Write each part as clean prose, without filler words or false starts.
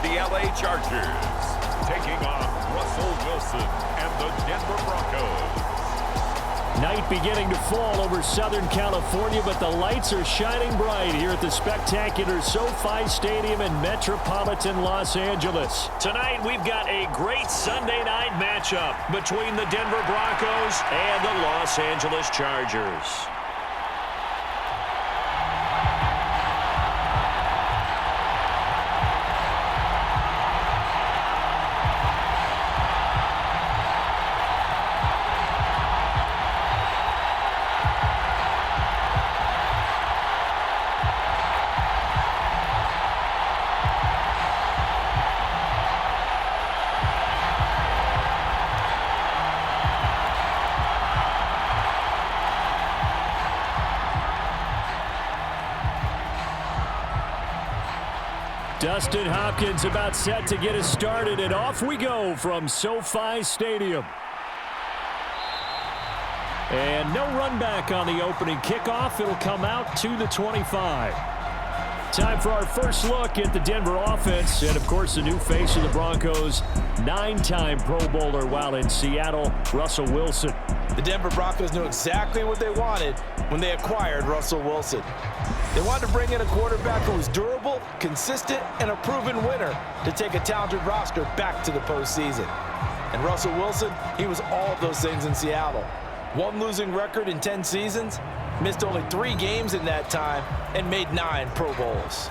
the LA Chargers, taking on Russell Wilson and the Denver Broncos. Night beginning to fall over Southern California, but the lights are shining bright here at the spectacular SoFi Stadium in metropolitan Los Angeles. Tonight, we've got a great Sunday night matchup between the Denver Broncos and the Los Angeles Chargers. Dustin Hopkins about set to get us started, and off we go from SoFi Stadium. And no run back on the opening kickoff. It'll come out to the 25. Time for our first look at the Denver offense, and of course the new face of the Broncos, 9-time Pro Bowler while in Seattle, Russell Wilson. The Denver Broncos knew exactly what they wanted when they acquired Russell Wilson. They wanted to bring in a quarterback who was durable, consistent, and a proven winner to take a talented roster back to the postseason. And Russell Wilson, he was all of those things in Seattle. One losing record in 10 seasons, missed only 3 games in that time, and made 9 Pro Bowls.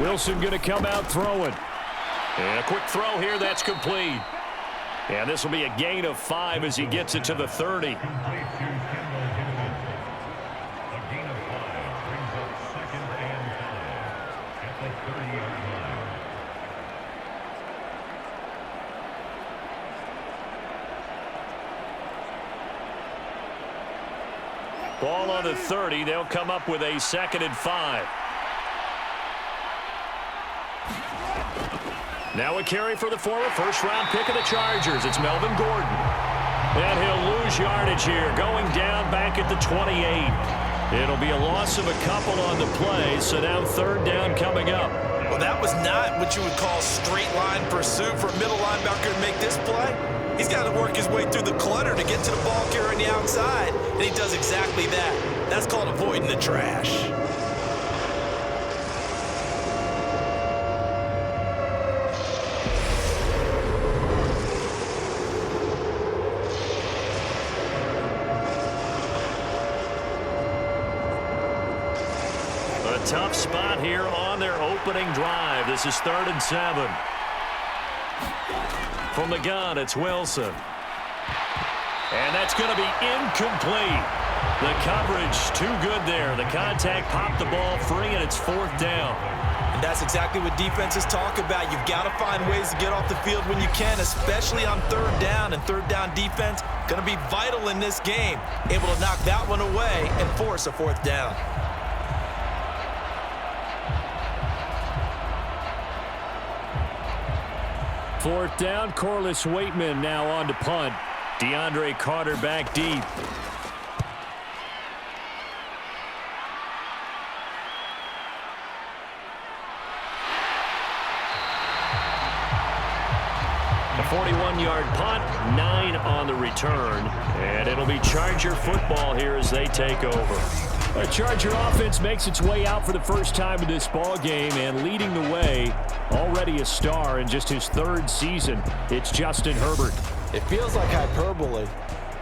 Wilson going to come out throwing. And a quick throw here, that's complete. And this will be a gain of 5 as he gets it to the 30. Ball on the 30. They'll come up with a 2nd and 5. Now a carry for the former first-round pick of the Chargers. It's Melvin Gordon. And he'll lose yardage here, going down back at the 28. It'll be a loss of a couple on the play, so now 3rd down coming up. Well, that was not what you would call straight-line pursuit for a middle linebacker to make this play. He's got to work his way through the clutter to get to the ball carrier on the outside, and he does exactly that. That's called avoiding the trash. Tough spot here on their opening drive. This is 3rd and 7. From the gun, it's Wilson. And that's going to be incomplete. The coverage too good there. The contact popped the ball free, and it's 4th down. And that's exactly what defenses talk about. You've got to find ways to get off the field when you can, especially on 3rd down. And 3rd down defense going to be vital in this game. Able to knock that one away and force a 4th down. Fourth down, Corliss Waitman now on to punt. DeAndre Carter back deep. A 41-yard punt, 9 on the return. And it'll be Charger football here as they take over. The Charger offense makes its way out for the first time in this ball game, and leading the way, already a star in just his 3rd season, it's Justin Herbert. It feels like hyperbole,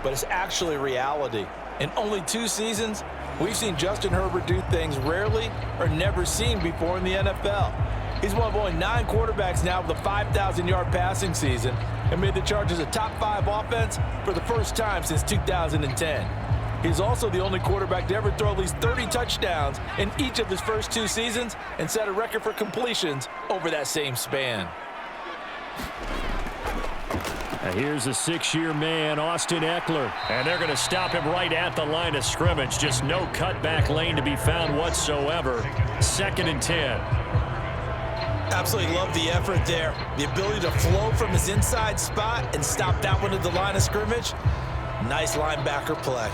but it's actually reality. In only 2 seasons, we've seen Justin Herbert do things rarely or never seen before in the NFL. He's one of only 9 quarterbacks now with a 5,000-yard passing season and made the Chargers a top 5 offense for the first time since 2010. He's also the only quarterback to ever throw at least 30 touchdowns in each of his first 2 seasons and set a record for completions over that same span. Now here's a 6-year man, Austin Eckler. And they're going to stop him right at the line of scrimmage. Just no cutback lane to be found whatsoever. 2nd and 10. Absolutely love the effort there. The ability to flow from his inside spot and stop that one at the line of scrimmage. Nice linebacker play.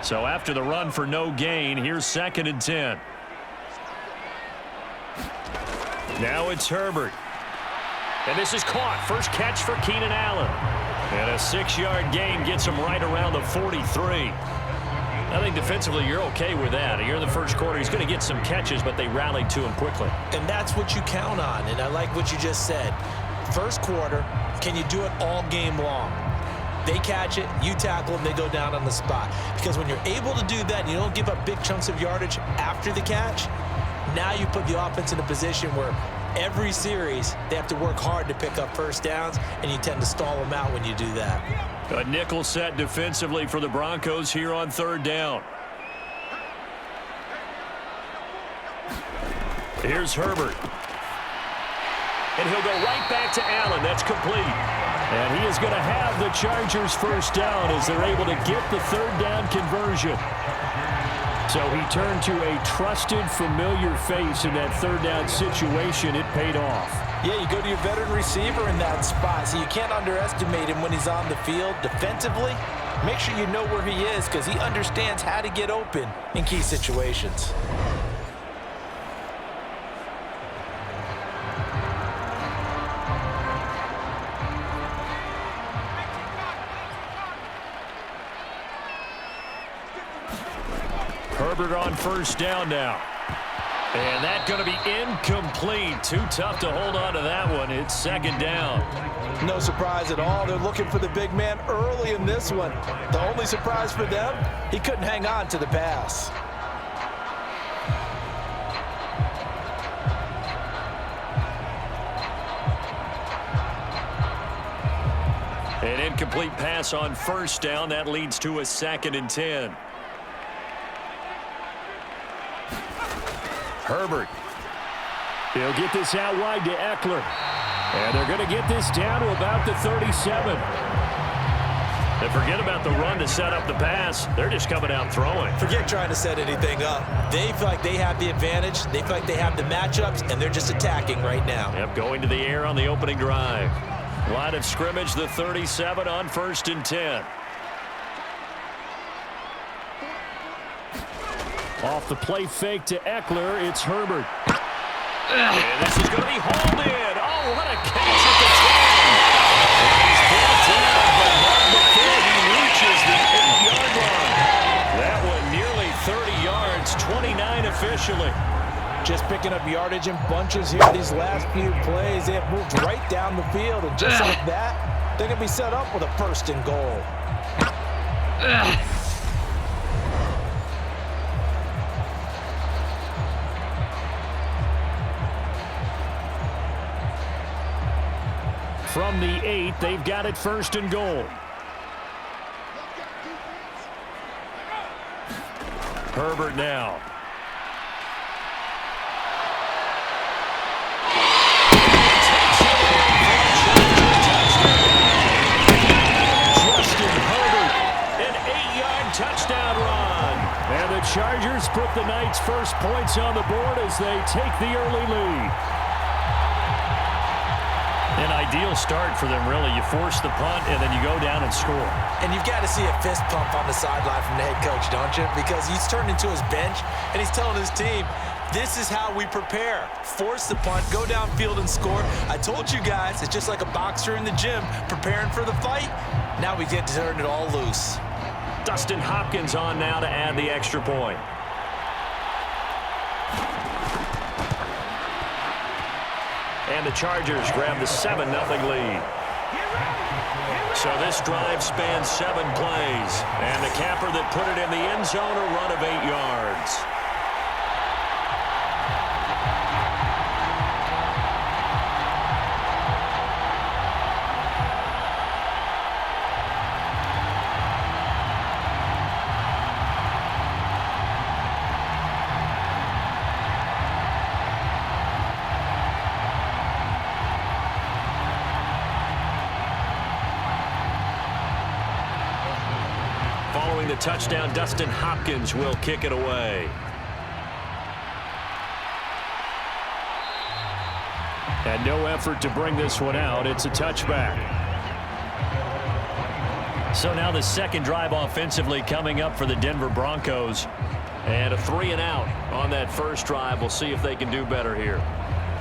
So after the run for no gain, here's 2nd and 10. Now it's Herbert. And this is caught. First catch for Keenan Allen. And a 6-yard gain gets him right around the 43. I think defensively you're okay with that. Here in the first quarter, he's going to get some catches, but they rallied to him quickly. And that's what you count on, and I like what you just said. First quarter, can you do it all game long? They catch it, you tackle them, they go down on the spot. Because when you're able to do that and you don't give up big chunks of yardage after the catch, now you put the offense in a position where every series they have to work hard to pick up first downs, and you tend to stall them out when you do that. A nickel set defensively for the Broncos here on 3rd down. Here's Herbert. And he'll go right back to Allen. That's complete. And he is going to have the Chargers first down as they're able to get the 3rd down conversion. So he turned to a trusted, familiar face in that 3rd down situation. It paid off. Yeah, you go to your veteran receiver in that spot, so you can't underestimate him when he's on the field. Defensively, make sure you know where he is because he understands how to get open in key situations. Herbert on first down now. And that's going to be incomplete. Too tough to hold on to that one. It's 2nd down. No surprise at all. They're looking for the big man early in this one. The only surprise for them, he couldn't hang on to the pass. An incomplete pass on first down. That leads to a 2nd and 10. Herbert. He'll get this out wide to Eckler. And they're going to get this down to about the 37. And forget about the run to set up the pass. They're just coming out throwing. Forget trying to set anything up. They feel like they have the advantage. They feel like they have the matchups, and they're just attacking right now. Yep, going to the air on the opening drive. Line of scrimmage, the 37 on 1st and 10. Off the play fake to Eckler, it's Herbert. And this is going to be hauled in. Oh, what a catch at the 10. He's brought down, but not before he reaches the 8-yard line. That one nearly 30 yards, 29 officially. Just picking up yardage in bunches here these last few plays. They have moved right down the field, and just like that, they're going to be set up with a 1st and goal. From the 8, they've got it 1st and goal. Herbert now. Justin Herbert, an 8-yard touchdown run. And the Chargers put the Knights' first points on the board as they take the early lead. An ideal start for them, really. You force the punt, and then you go down and score. And you've got to see a fist pump on the sideline from the head coach, don't you? Because he's turned into his bench, and he's telling his team, this is how we prepare. Force the punt, go downfield and score. I told you guys, it's just like a boxer in the gym preparing for the fight. Now we get to turn it all loose. Dustin Hopkins on now to add the extra point. And the Chargers grab the 7-0 lead. So this drive spans 7 plays. And the capper that put it in the end zone, a run of 8 yards. touchdown. Dustin Hopkins will kick it away. And no effort to bring this one out. It's a touchback. So now the second drive offensively coming up for the Denver Broncos. And a 3-and-out on that first drive. We'll see if they can do better here.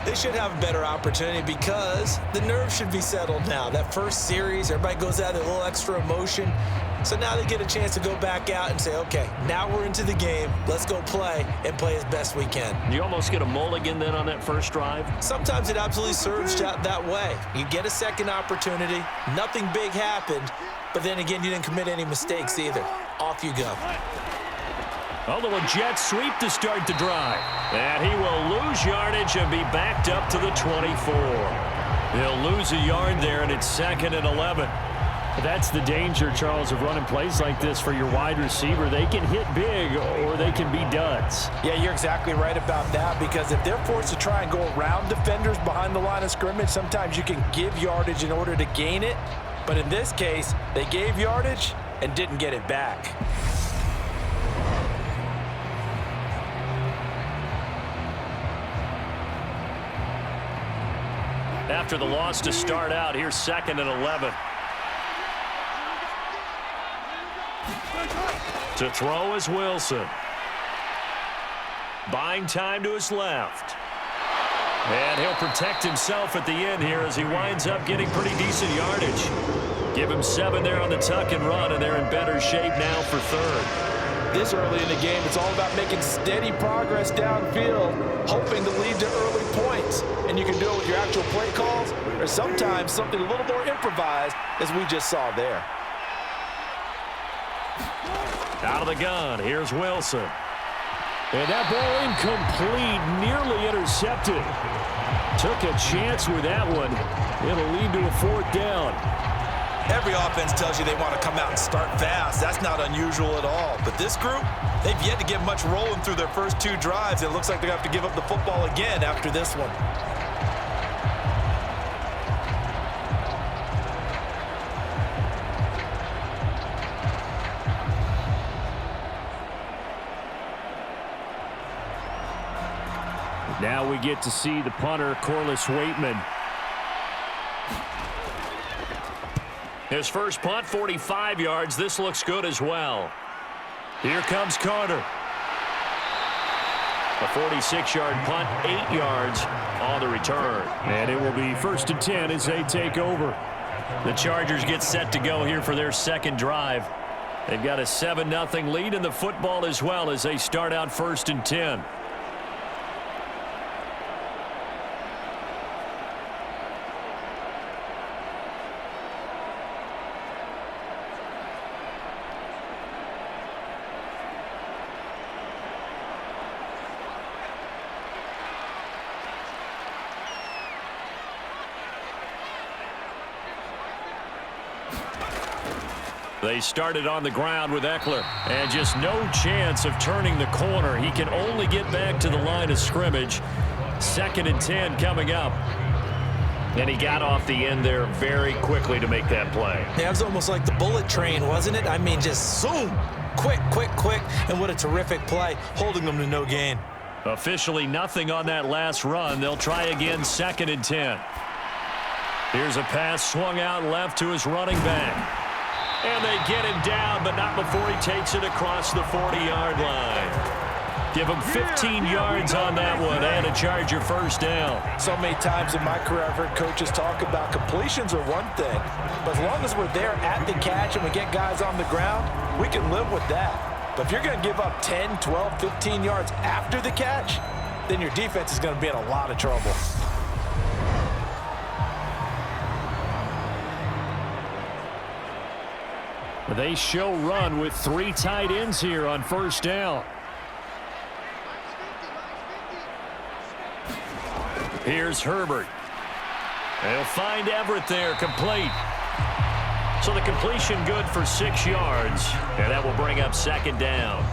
They should have a better opportunity because the nerves should be settled now. That first series, everybody goes out with a little extra emotion. So now they get a chance to go back out and say, okay, now we're into the game. Let's go play and play as best we can. You almost get a mulligan then on that first drive? Sometimes it absolutely serves that way. You get a second opportunity. Nothing big happened. But then again, you didn't commit any mistakes either. Off you go. Although a jet sweep to start the drive. And he will lose yardage and be backed up to the 24. He'll lose a yard there, and it's 2nd and 11. That's the danger, Charles, of running plays like this for your wide receiver. They can hit big or they can be duds. Yeah, you're exactly right about that, because if they're forced to try and go around defenders behind the line of scrimmage, sometimes you can give yardage in order to gain it. But in this case, they gave yardage and didn't get it back. After the loss to start out, here's 2nd and 11. To throw is Wilson. Buying time to his left. And he'll protect himself at the end here as he winds up getting pretty decent yardage. Give him 7 there on the tuck and run, and they're in better shape now for 3rd. This early in the game, it's all about making steady progress downfield, hoping to lead to early points. And you can do it with your actual play calls, or sometimes something a little more improvised, as we just saw there. Out of the gun, here's Wilson. And that ball incomplete, nearly intercepted. Took a chance with that one. It'll lead to a 4th down. Every offense tells you they want to come out and start fast. That's not unusual at all. But this group, they've yet to get much rolling through their first 2 drives. It looks like they're going to have to give up the football again after this one. Now we get to see the punter, Corliss Waitman. His first punt, 45 yards. This looks good as well. Here comes Carter. A 46-yard punt, 8 yards on the return. And it will be 1st and 10 as they take over. The Chargers get set to go here for their second drive. They've got a 7-0 lead in the football as well as they start out 1st and 10. They started on the ground with Eckler, and just no chance of turning the corner. He can only get back to the line of scrimmage. 2nd and 10 coming up. And he got off the end there very quickly to make that play. Yeah, it was almost like the bullet train, wasn't it? I mean, just zoom. Quick, quick, quick. And what a terrific play, holding them to no gain. Officially nothing on that last run. They'll try again, 2nd and 10. Here's a pass swung out left to his running back. And they get him down, but not before he takes it across the 40-yard line. Give him 15 yards on that one and a Charger first down. So many times in my career I've heard coaches talk about completions are one thing, but as long as we're there at the catch and we get guys on the ground, we can live with that. But if you're going to give up 10, 12, 15 yards after the catch, then your defense is going to be in a lot of trouble. They show run with 3 tight ends here on first down. Here's Herbert. They'll find Everett there, complete. So the completion good for 6 yards, and that will bring up 2nd down.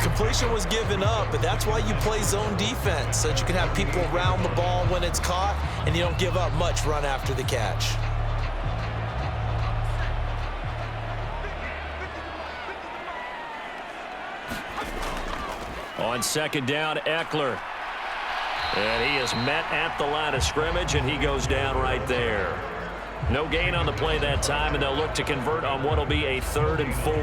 Completion was given up, but that's why you play zone defense, so that you can have people around the ball when it's caught, and you don't give up much run after the catch. On second down, Eckler. And he is met at the line of scrimmage, and he goes down right there. No gain on the play that time, and they'll look to convert on what will be a 3rd and 4.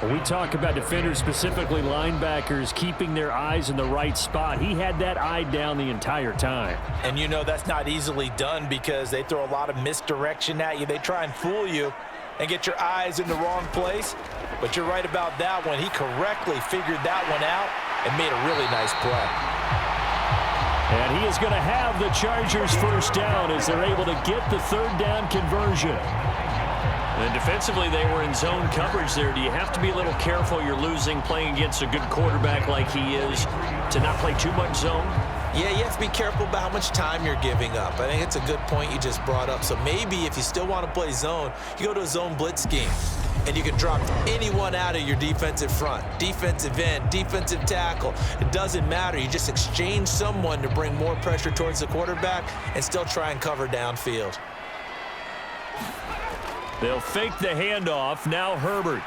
When we talk about defenders, specifically linebackers, keeping their eyes in the right spot, he had that eye down the entire time. And you know that's not easily done because they throw a lot of misdirection at you. They try and fool you and get your eyes in the wrong place. But you're right about that one. He correctly figured that one out and made a really nice play. And he is going to have the Chargers first down as they're able to get the 3rd down conversion. And defensively, they were in zone coverage there. Do you have to be a little careful? You're losing playing against a good quarterback like he is to not play too much zone? Yeah, you have to be careful about how much time you're giving up. I think it's a good point you just brought up. So maybe if you still want to play zone, you go to a zone blitz scheme. And you can drop anyone out of your defensive front, defensive end, defensive tackle. It doesn't matter. You just exchange someone to bring more pressure towards the quarterback and still try and cover downfield. They'll fake the handoff. Now Herbert.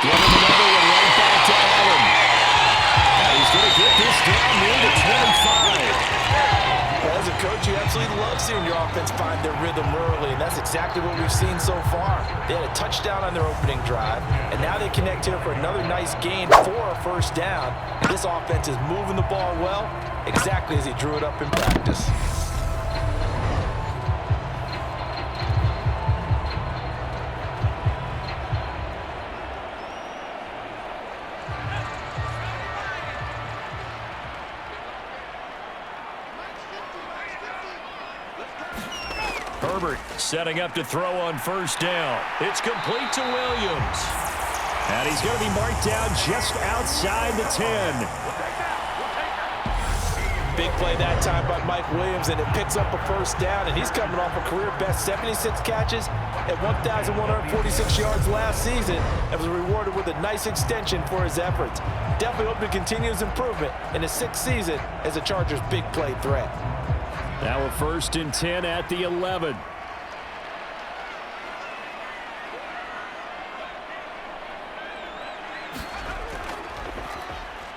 Give him another one right back to Allen. And he's going to get this down near the 25. Well, as a coach, you absolutely love seeing your offense find their rhythm early, and that's exactly what we've seen so far. They had a touchdown on their opening drive, and now they connect here for another nice gain for a first down. This offense is moving the ball well, exactly as he drew it up in practice. Herbert setting up to throw on first down. It's complete to Williams. And he's going to be marked down just outside the 10. Big play that time by Mike Williams, and it picks up a first down, and he's coming off a career-best 76 catches at 1,146 yards last season and was rewarded with a nice extension for his efforts. Definitely hope to continue his improvement in his 6th season as a Chargers' big play threat. Now a 1st and 10 at the 11.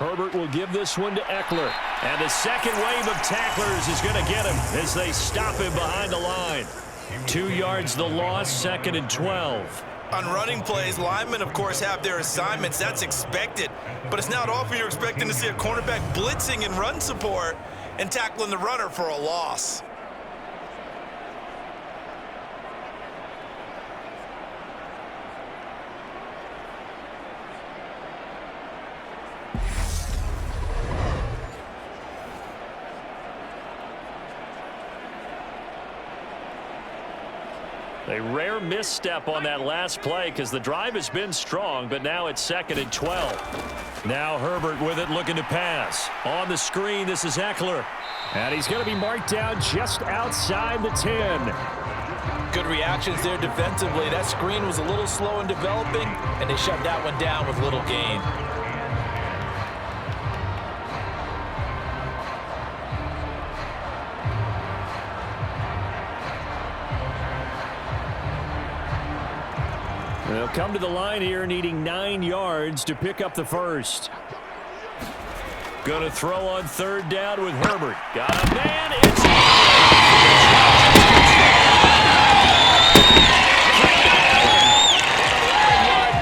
Herbert will give this one to Eckler. And the second wave of tacklers is going to get him as they stop him behind the line. 2 yards the loss, 2nd and 12. On running plays, linemen, of course, have their assignments. That's expected. But it's not often you're expecting to see a cornerback blitzing in run support and tackling the runner for a loss. A rare misstep on that last play because the drive has been strong, but now it's 2nd and 12. Now Herbert with it, looking to pass. On the screen, this is Eckler. And he's going to be marked down just outside the 10. Good reactions there defensively. That screen was a little slow in developing, and they shut that one down with little gain. They'll come to the line here needing 9 yards to pick up the first. Going to throw on 3rd down with Herbert. Got a man. It's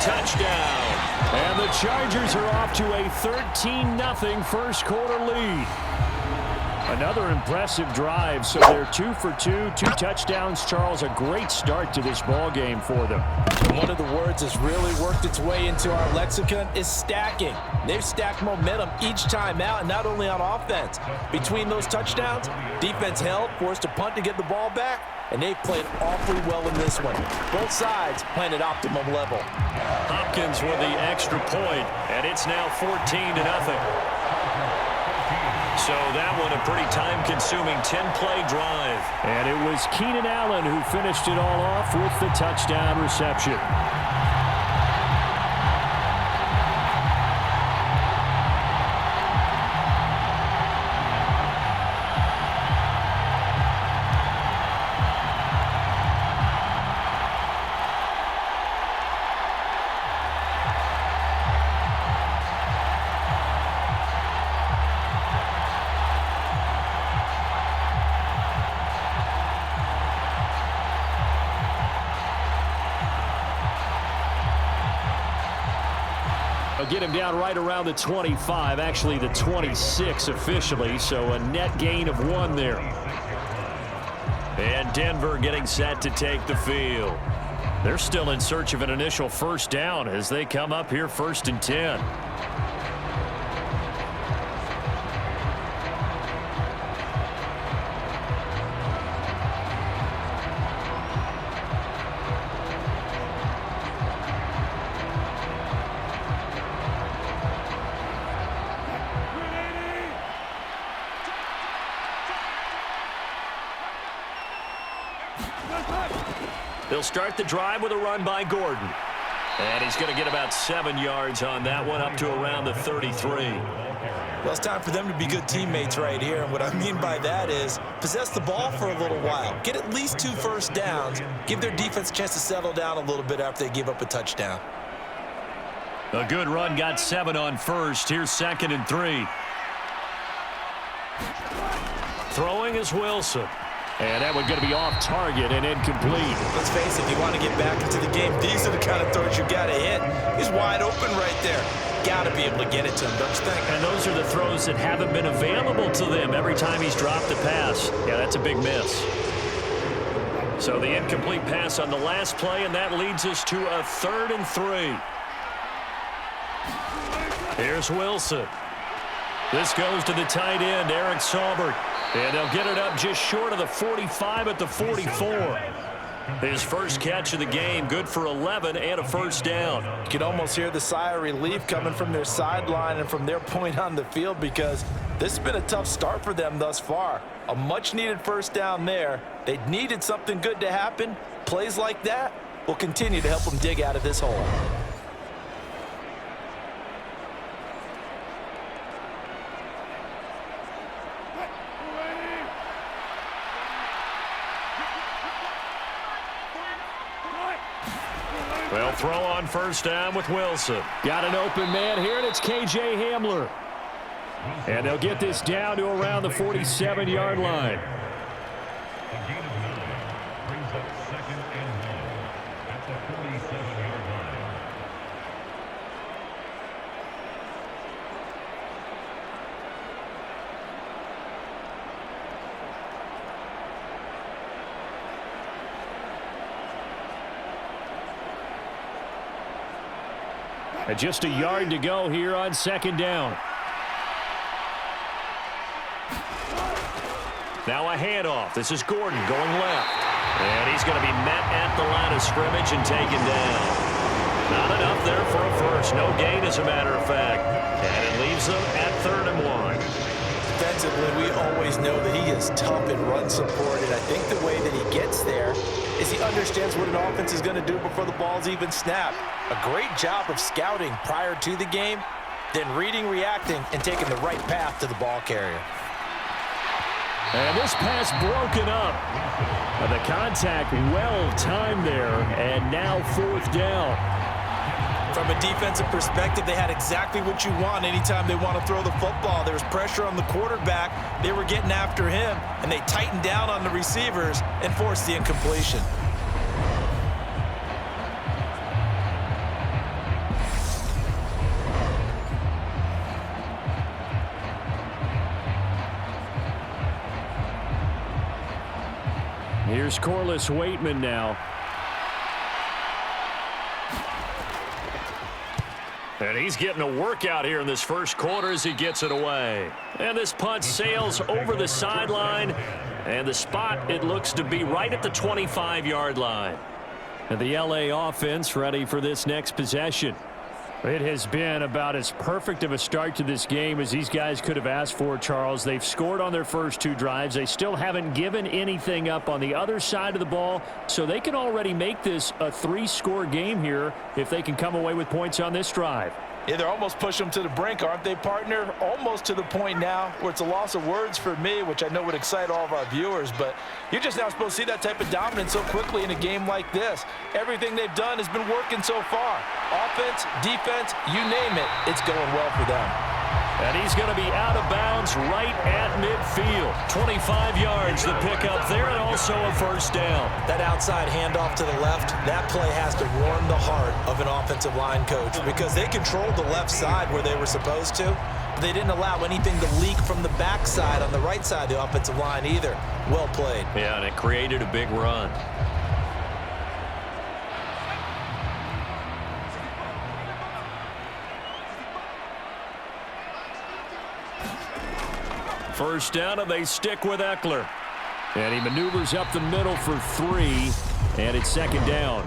touchdown. And the Chargers are off to a 13-0 first quarter lead. Another impressive drive, so they're 2 for 2, 2 touchdowns. Charles, a great start to this ball game for them. And one of the words that's really worked its way into our lexicon is stacking. They've stacked momentum each time out, and not only on offense. Between those touchdowns, defense held, forced a punt to get the ball back, and they played awfully well in this one. Both sides playing at optimum level. Hopkins with the extra point, and it's now 14-0. So that one a pretty time-consuming 10-play drive. And it was Keenan Allen who finished it all off with the touchdown reception. They'll get him down right around the 25, actually the 26 officially, so a net gain of 1 there. And Denver getting set to take the field. They're still in search of an initial first down as they come up here 1st and 10. They'll start the drive with a run by Gordon. And he's going to get about 7 yards on that one, up to around the 33. Well, it's time for them to be good teammates right here. And what I mean by that is possess the ball for a little while. Get at least 2 first downs. Give their defense a chance to settle down a little bit after they give up a touchdown. A good run got 7 on first. Here's 2nd and 3. Throwing is Wilson. And that one going to be off target and incomplete. Let's face it, if you want to get back into the game, these are the kind of throws you got to hit. He's wide open right there. Got to be able to get it to him, don't you think? And those are the throws that haven't been available to them every time he's dropped a pass. Yeah, that's a big miss. So the incomplete pass on the last play, and that leads us to a 3rd and 3. Here's Wilson. This goes to the tight end, Eric Saubert. And they'll get it up just short of the 45 at the 44. His first catch of the game, good for 11 and a first down. You can almost hear the sigh of relief coming from their sideline and from their point on the field because this has been a tough start for them thus far. A much-needed first down there. They needed something good to happen. Plays like that will continue to help them dig out of this hole. Well, throw on first down with Wilson. Got an open man here, and it's K.J. Hamler. And they'll get this down to around the 47-yard line. Brings up 2nd and 1 at the 47-yard line. And just a yard to go here on 2nd down. Now a handoff. This is Gordon going left. And he's going to be met at the line of scrimmage and taken down. Not enough there for a first. No gain, as a matter of fact. And it leaves them at 3rd and 1. Defensively, we always know that he is tough in run support, and I think the way that he gets there is he understands what an offense is going to do before the ball's even snapped. A great job of scouting prior to the game, then reading, reacting, and taking the right path to the ball carrier. And this pass broken up. And the contact well timed there, and now 4th down. From a defensive perspective, they had exactly what you want anytime they want to throw the football. There was pressure on the quarterback. They were getting after him, and they tightened down on the receivers and forced the incompletion. Here's Corliss Waitman now. And he's getting a workout here in this first quarter as he gets it away. And this punt sails over the sideline. And the spot, it looks to be right at the 25-yard line. And the LA offense ready for this next possession. It has been about as perfect of a start to this game as these guys could have asked for, Charles. They've scored on their first 2 drives. They still haven't given anything up on the other side of the ball, so they can already make this a 3-score game here if they can come away with points on this drive. Yeah, they're almost pushing them to the brink, aren't they, partner? Almost to the point now where it's a loss of words for me, which I know would excite all of our viewers, but you're just not supposed to see that type of dominance so quickly in a game like this. Everything they've done has been working so far. Offense, defense, you name it, it's going well for them. And he's going to be out of bounds right at midfield. 25 yards to pick up there, and also a first down. That outside handoff to the left, that play has to warm the heart of an offensive line coach because they controlled the left side where they were supposed to. But they didn't allow anything to leak from the backside on the right side of the offensive line either. Well played. Yeah, and it created a big run. First down, and they stick with Eckler. And he maneuvers up the middle for 3, and it's second down.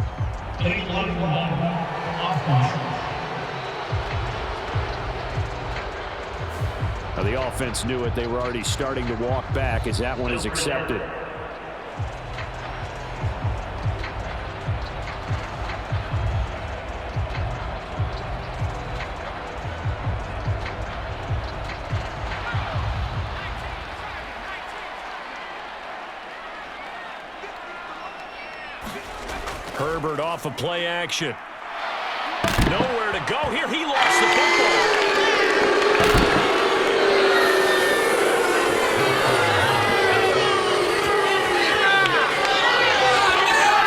Now the offense knew it. They were already starting to walk back as that one is accepted. Herbert off of play action. Nowhere to go here. He lost the football.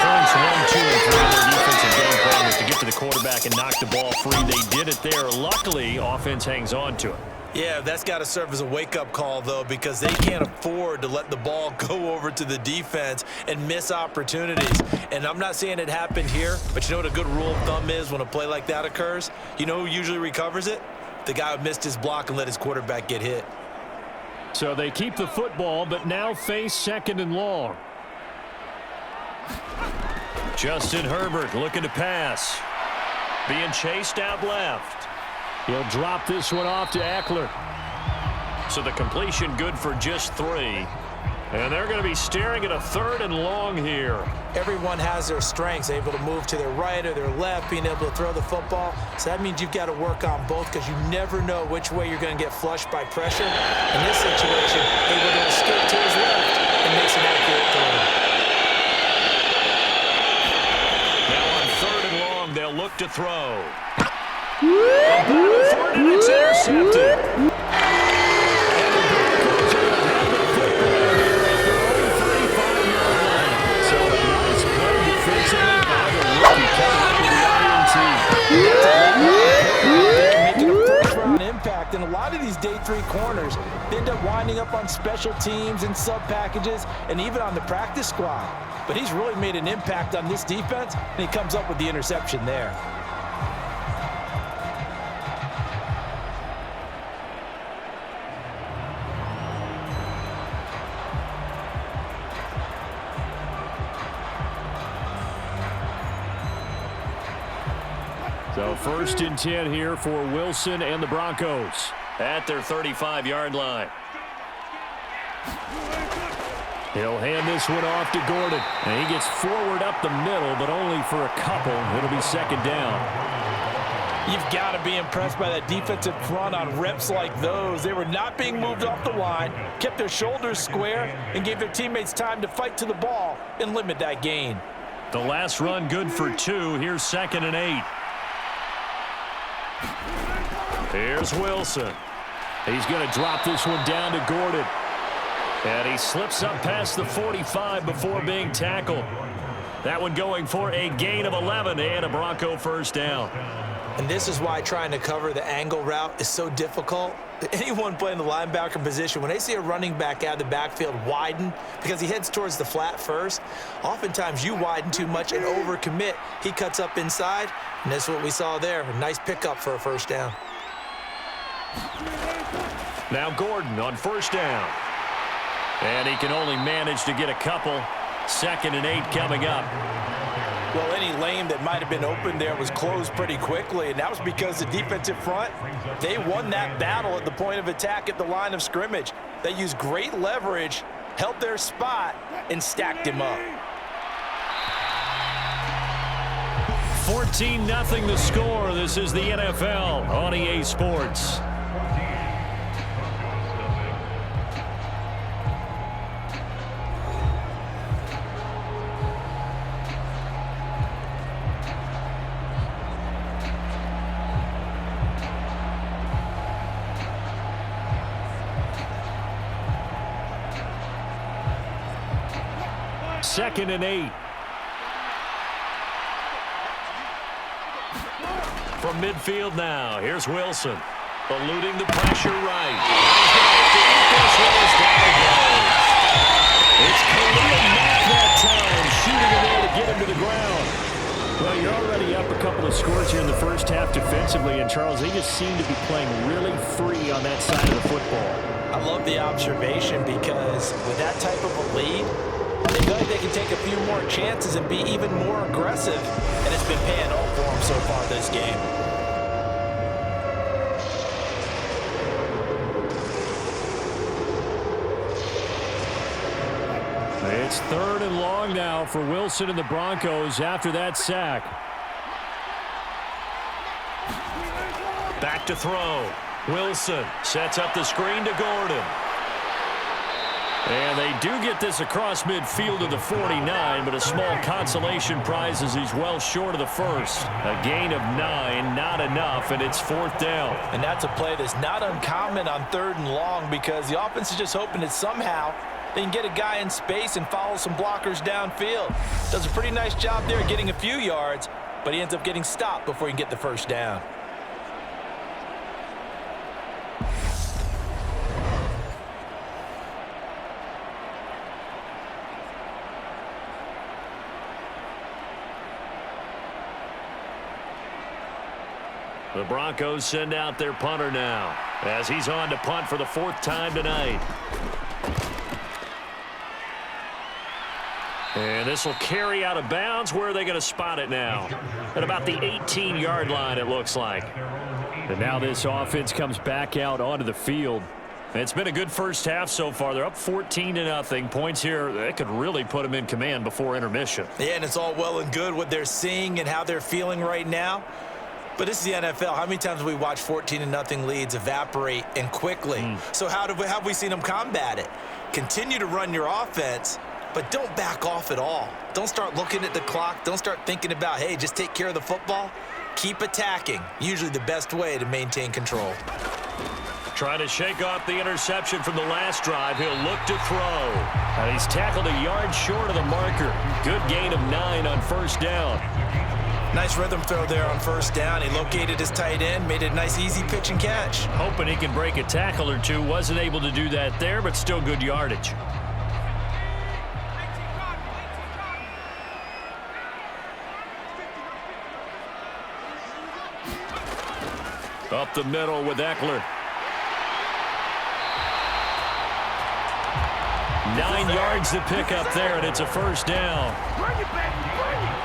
Points 1, 2, and 3. Their defensive game plan was to get to the quarterback and knock the ball free. They did it there. Luckily, offense hangs on to it. Yeah, that's got to serve as a wake-up call, though, because they can't afford to let the ball go over to the defense and miss opportunities. And I'm not saying it happened here, but you know what a good rule of thumb is when a play like that occurs? You know who usually recovers it? The guy who missed his block and let his quarterback get hit. So they keep the football, but now face second and long. Justin Herbert looking to pass. Being chased out left. He'll drop this one off to Eckler. So the completion good for just 3. And they're going to be staring at a 3rd and long here. Everyone has their strengths, able to move to their right or their left, being able to throw the football. So that means you've got to work on both because you never know which way you're going to get flushed by pressure. In this situation, able to escape to his left and makes an accurate throw. Now on 3rd and long, they'll look to throw. And it's intercepted. And the Broncos are going to have the football here at their own 35-yard line. So a nice play defensively by the rookie coming up with the INT. Making a first-round impact. And a lot of these day 3 corners end up winding up on special teams and sub-packages and even on the practice squad. But he's really made an impact on this defense, and he comes up with the interception there. So 1st and 10 here for Wilson and the Broncos at their 35-yard line. He'll hand this one off to Gordon. And he gets forward up the middle, but only for a couple. It'll be second down. You've got to be impressed by that defensive front on reps like those. They were not being moved off the line, kept their shoulders square, and gave their teammates time to fight to the ball and limit that gain. The last run good for 2. Here's 2nd and 8. Here's Wilson. He's going to drop this one down to Gordon. And he slips up past the 45 before being tackled. That one going for a gain of 11 and a Bronco first down. And this is why trying to cover the angle route is so difficult. Anyone playing the linebacker position, when they see a running back out of the backfield widen because he heads towards the flat first, oftentimes you widen too much and overcommit. He cuts up inside, and that's what we saw there. A nice pickup for a first down. Now Gordon on first down. And he can only manage to get a couple. 2nd and 8 coming up. Well, any lane that might have been open there was closed pretty quickly, and that was because the defensive front, they won that battle at the point of attack at the line of scrimmage. They used great leverage, held their spot, and stacked him up. 14-0 the score. This is the NFL on EA Sports. 2nd and 8. From midfield now, here's Wilson. Eluding the pressure right. It's Khalil Mack that time, shooting him there to get him to the ground. Well, you're already up a couple of scores here in the first half defensively, and Charles, they just seem to be playing really free on that side of the football. I love the observation because with that type of a lead, they feel like they can take a few more chances and be even more aggressive, and it's been paying off for them so far this game. It's 3rd and long now for Wilson and the Broncos after that sack. Back to throw. Wilson sets up the screen to Gordon. And they do get this across midfield to the 49, but a small consolation prize as he's well short of the first. A gain of 9, not enough, and it's 4th down. And that's a play that's not uncommon on 3rd and long because the offense is just hoping that somehow they can get a guy in space and follow some blockers downfield. Does a pretty nice job there getting a few yards, but he ends up getting stopped before he can get the first down. The Broncos send out their punter now as he's on to punt for the 4th time tonight. And this will carry out of bounds. Where are they going to spot it now? At about the 18-yard line, it looks like. And now this offense comes back out onto the field. It's been a good first half so far. They're up 14-0. Points here that could really put them in command before intermission. Yeah, and it's all well and good what they're seeing and how they're feeling right now. But this is the NFL. How many times have we watched 14-0 leads evaporate and quickly? So how have we seen them combat it? Continue to run your offense, but don't back off at all. Don't start looking at the clock. Don't start thinking about, hey, just take care of the football. Keep attacking. Usually the best way to maintain control. Trying to shake off the interception from the last drive. He'll look to throw. And he's tackled a yard short of the marker. Good gain of 9 on 1st down. Nice rhythm throw there on 1st down. He located his tight end, made it a nice easy pitch and catch. Hoping he can break a tackle or two. Wasn't able to do that there, but still good yardage. Up the middle with Eckler. 9 yards to pick up there, and it's a 1st down.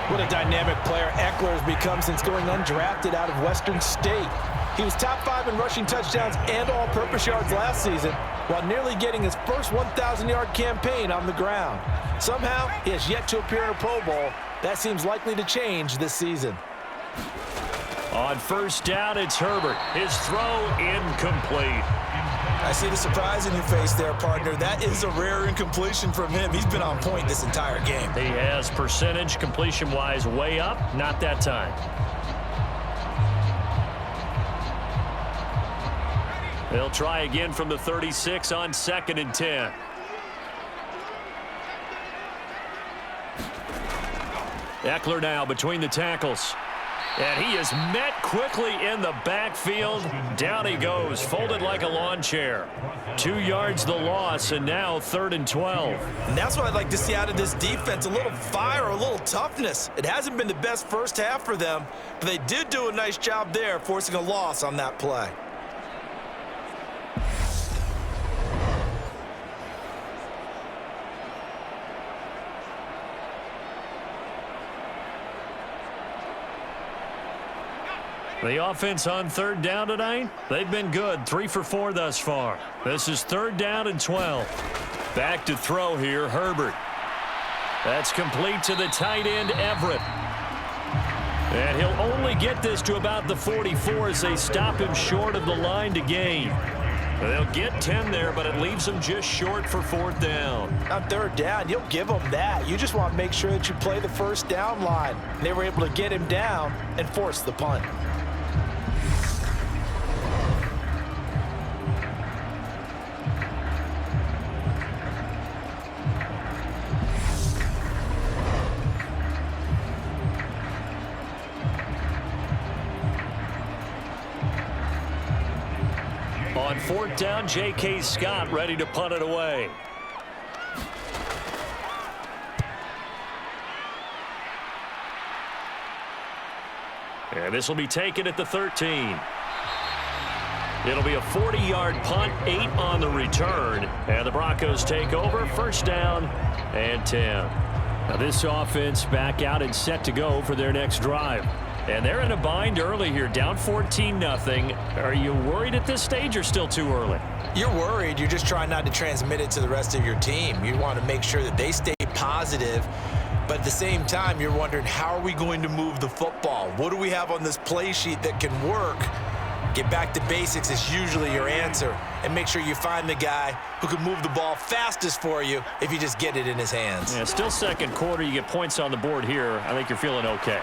What a dynamic player Eckler has become since going undrafted out of Western State. He was top 5 in rushing touchdowns and all-purpose yards last season, while nearly getting his first 1,000-yard campaign on the ground. Somehow, he has yet to appear in a Pro Bowl. That seems likely to change this season. On 1st down, it's Herbert. His throw incomplete. I see the surprise in your face there, partner. That is a rare incompletion from him. He's been on point this entire game. He has percentage completion-wise way up. Not that time. They'll try again from the 36 on 2nd and 10. Eckler now between the tackles. And he is met quickly in the backfield. Down he goes, folded like a lawn chair. 2 yards the loss, and now 3rd and 12. And that's what I'd like to see out of this defense, a little fire, a little toughness. It hasn't been the best first half for them, but they did do a nice job there, forcing a loss on that play. The offense on 3rd down tonight, they've been good. 3 for 4 thus far. This is 3rd down and 12. Back to throw here, Herbert. That's complete to the tight end, Everett. And he'll only get this to about the 44 as they stop him short of the line to gain. They'll get 10 there, but it leaves them just short for 4th down. On 3rd down, you'll give them that. You just want to make sure that you play the 1st down line. They were able to get him down and force the punt. On 4th down, J.K. Scott ready to punt it away. And this will be taken at the 13. It'll be a 40-yard punt, 8 on the return. And the Broncos take over, 1st down and 10. Now this offense back out and set to go for their next drive. And they're in a bind early here, down 14-0. Are you worried at this stage or still too early? You're worried. You're just trying not to transmit it to the rest of your team. You want to make sure that they stay positive. But at the same time, you're wondering, how are we going to move the football? What do we have on this play sheet that can work? Get back to basics is usually your answer. And make sure you find the guy who can move the ball fastest for you if you just get it in his hands. Yeah, still second quarter. You get points on the board here. I think you're feeling okay.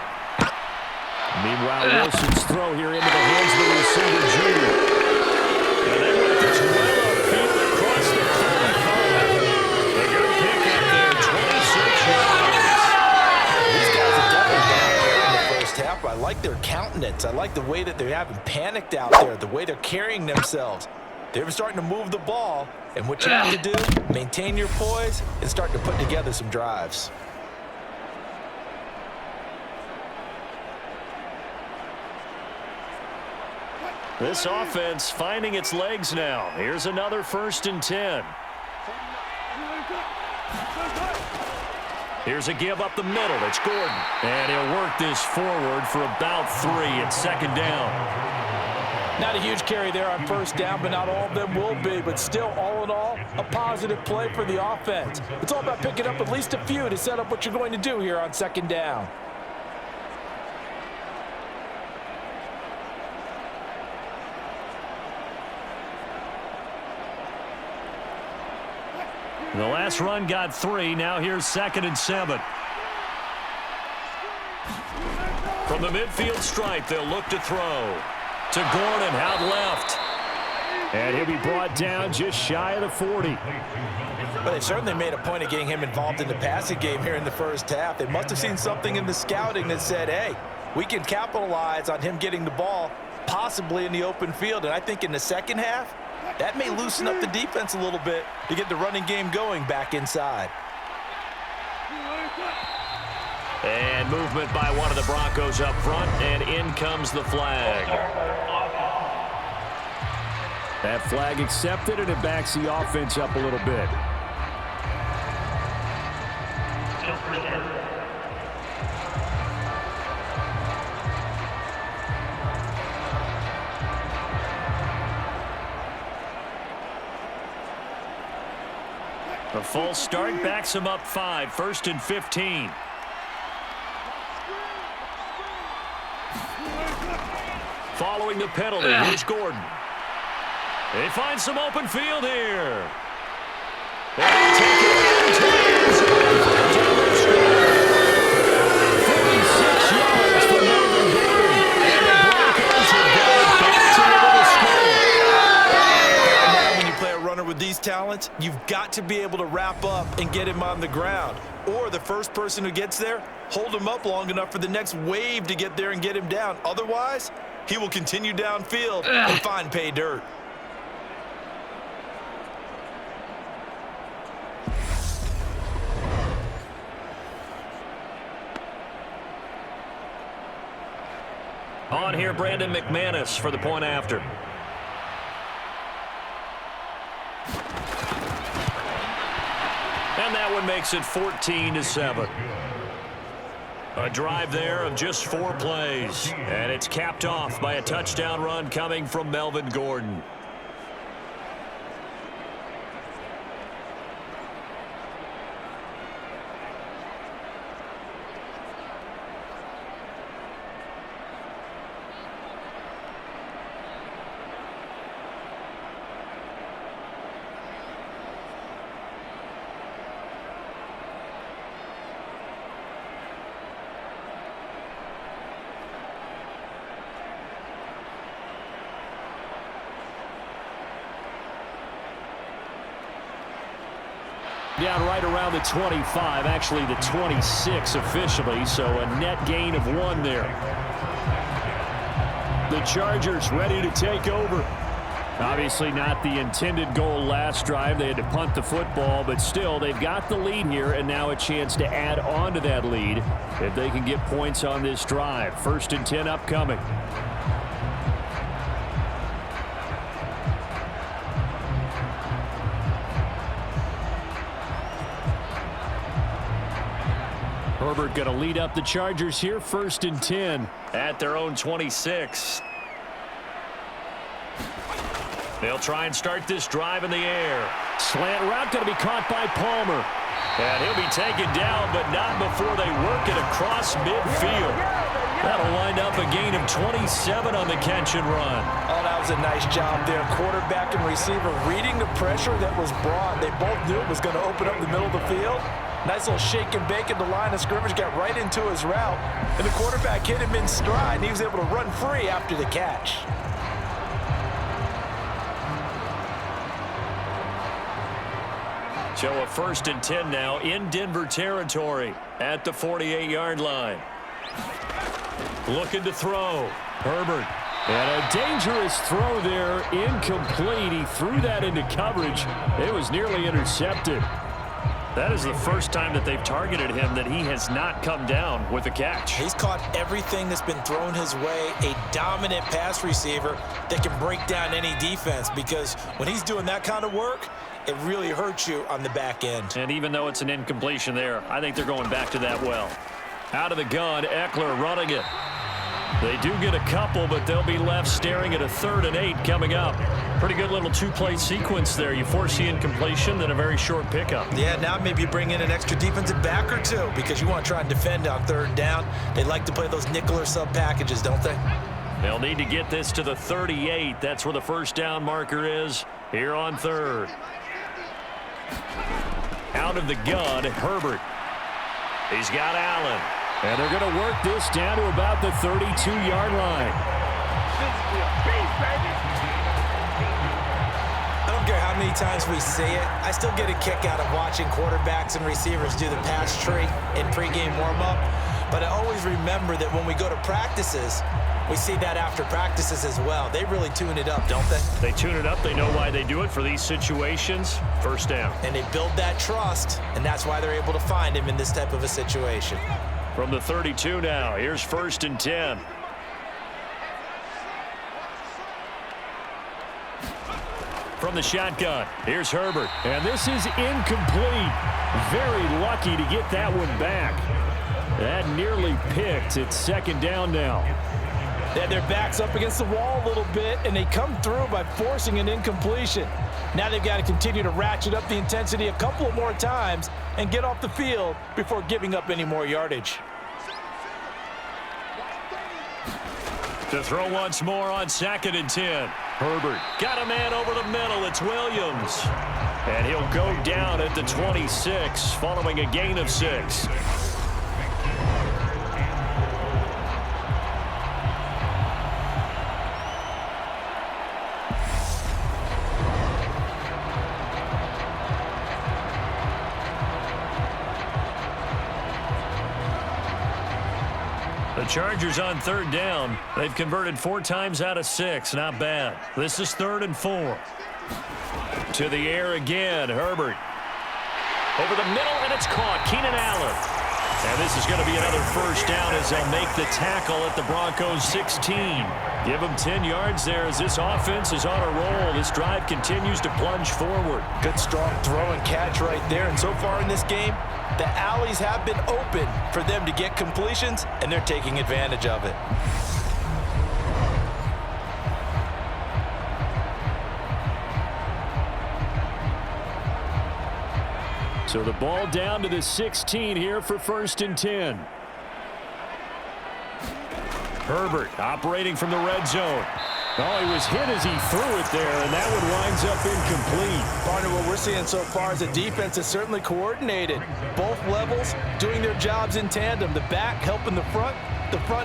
Meanwhile, Wilson's throw here into the hands of the receiver, Jr. And they went this well upfield across the 35. A good pickup there, 26 yards. These guys are definitely down there in the first half. I like their countenance. I like the way that they haven't panicked out there, the way they're carrying themselves. They're starting to move the ball, and what you have to do, maintain your poise and start to put together some drives. This offense finding its legs now. Here's another 1st and 10. Here's a give up the middle. It's Gordon. And he'll work this forward for about 3 at 2nd down. Not a huge carry there on 1st down, but not all of them will be. But still, all in all, a positive play for the offense. It's all about picking up at least a few to set up what you're going to do here on 2nd down. The last run got 3. Now here's 2nd and 7. From the midfield stripe, they'll look to throw. To Gordon, out left. And he'll be brought down just shy of the 40. But they certainly made a point of getting him involved in the passing game here in the first half. They must have seen something in the scouting that said, hey, we can capitalize on him getting the ball possibly in the open field. And I think in the second half, that may loosen up the defense a little bit to get the running game going back inside. And movement by one of the Broncos up front, and in comes the flag. That flag accepted, and it backs the offense up a little bit. A false start backs him up 5, 1st and 15. Following the penalty, here's Gordon. They find some open field here. And they take it into the end zone. 46 yards for Melvin Gordon. And the Broncos have got it back to the middle score. Now when you play a runner with these talents, you've got to be able to wrap up and get him on the ground. Or the first person who gets there, hold him up long enough for the next wave to get there and get him down. Otherwise, he will continue downfield and find pay dirt. On here, Brandon McManus for the point after. And that one makes it 14-7. A drive there of just 4 plays. And it's capped off by a touchdown run coming from Melvin Gordon. Down right around the 25, actually the 26 officially, so a net gain of 1 there. The Chargers ready to take over. Obviously not the intended goal last drive. They had to punt the football, but still, they've got the lead here, and now a chance to add on to that lead if they can get points on this drive. 1st and 10 upcoming. Herbert going to lead up the Chargers here. 1st and 10 at their own 26. They'll try and start this drive in the air. Slant route going to be caught by Palmer. And he'll be taken down, but not before they work it across midfield. That'll wind up a gain of 27 on the catch and run. Oh, that was a nice job there. Quarterback and receiver reading the pressure that was brought. They both knew it was going to open up the middle of the field. Nice little shake and bake at the line of scrimmage, got right into his route. And the quarterback hit him in stride, and he was able to run free after the catch. So a 1st and 10 now in Denver territory at the 48-yard line. Looking to throw. Herbert. And a dangerous throw there. Incomplete. He threw that into coverage. It was nearly intercepted. That is the first time that they've targeted him that he has not come down with a catch. He's caught everything that's been thrown his way. A dominant pass receiver that can break down any defense, because when he's doing that kind of work, it really hurts you on the back end. And even though it's an incompletion there, I think they're going back to that well. Out of the gun, Eckler running it. They do get a couple, but they'll be left staring at a 3rd and 8 coming up. Pretty good little 2-play sequence there. You force the incompletion, then a very short pickup. Yeah, now maybe you bring in an extra defensive back or two, because you want to try and defend on 3rd down. They like to play those nickel or sub packages, don't they? They'll need to get this to the 38. That's where the 1st down marker is here on 3rd. Out of the gun, Herbert. He's got Allen. And they're going to work this down to about the 32-yard line. I don't care how many times we see it. I still get a kick out of watching quarterbacks and receivers do the pass tree in pregame warm-up. But I always remember that when we go to practices, we see that after practices as well. They really tune it up, don't they? They tune it up. They know why they do it for these situations. 1st down. And they build that trust, and that's why they're able to find him in this type of a situation. From the 32 now, here's 1st and 10. From the shotgun, here's Herbert. And this is incomplete. Very lucky to get that one back. That nearly picked. It's 2nd down now. They had their backs up against the wall a little bit, and they come through by forcing an incompletion. Now they've got to continue to ratchet up the intensity a couple of more times and get off the field before giving up any more yardage. To throw once more on 2nd and 10. Herbert got a man over the middle. It's Williams. And he'll go down at the 26 following a gain of 6. The Chargers on 3rd down. They've converted 4 times out of 6. Not bad. This is 3rd and 4. To the air again. Herbert. Over the middle, and it's caught. Keenan Allen. And this is going to be another 1st down as they'll make the tackle at the Broncos 16. Give them 10 yards there as this offense is on a roll. This drive continues to plunge forward. Good, strong throw and catch right there. And so far in this game, the alleys have been open for them to get completions, and they're taking advantage of it. So the ball down to the 16 here for 1st and 10. Herbert operating from the red zone. Oh, he was hit as he threw it there, and that one winds up incomplete. Partner, what we're seeing so far is the defense is certainly coordinated. Both levels doing their jobs in tandem. The back helping the front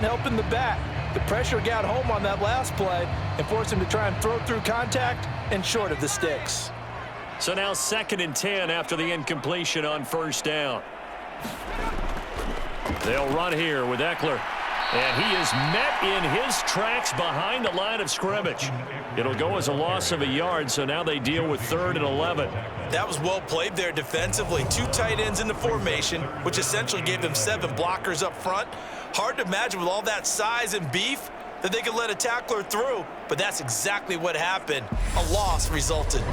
helping the back. The pressure got home on that last play and forced him to try and throw through contact and short of the sticks. So now 2nd and 10 after the incompletion on 1st down. They'll run here with Eckler. And he is met in his tracks behind the line of scrimmage. It'll go as a loss of a yard, so now they deal with 3rd and 11. That was well played there defensively. 2 tight ends in the formation, which essentially gave them 7 blockers up front. Hard to imagine with all that size and beef that they could let a tackler through, but that's exactly what happened. A loss resulted.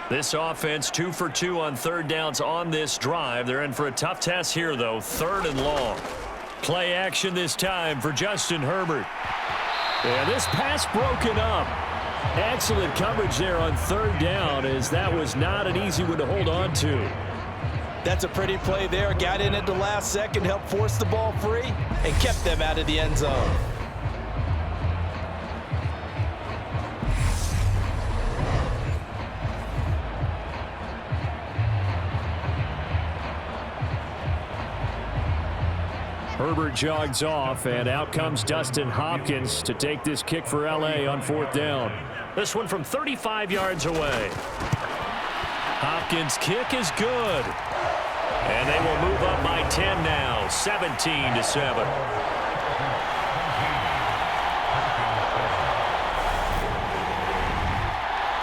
This offense 2 for 2 on 3rd downs on this drive. They're in for a tough test here, though. 3rd and long. Play action this time for Justin Herbert. And this pass broken up. Excellent coverage there on 3rd down, as that was not an easy one to hold on to. That's a pretty play there. Got in at the last second, helped force the ball free, and kept them out of the end zone. Herbert jogs off, and out comes Dustin Hopkins to take this kick for L.A. on 4th down. This one from 35 yards away. Hopkins' kick is good. And they will move up by 10 now, 17-7.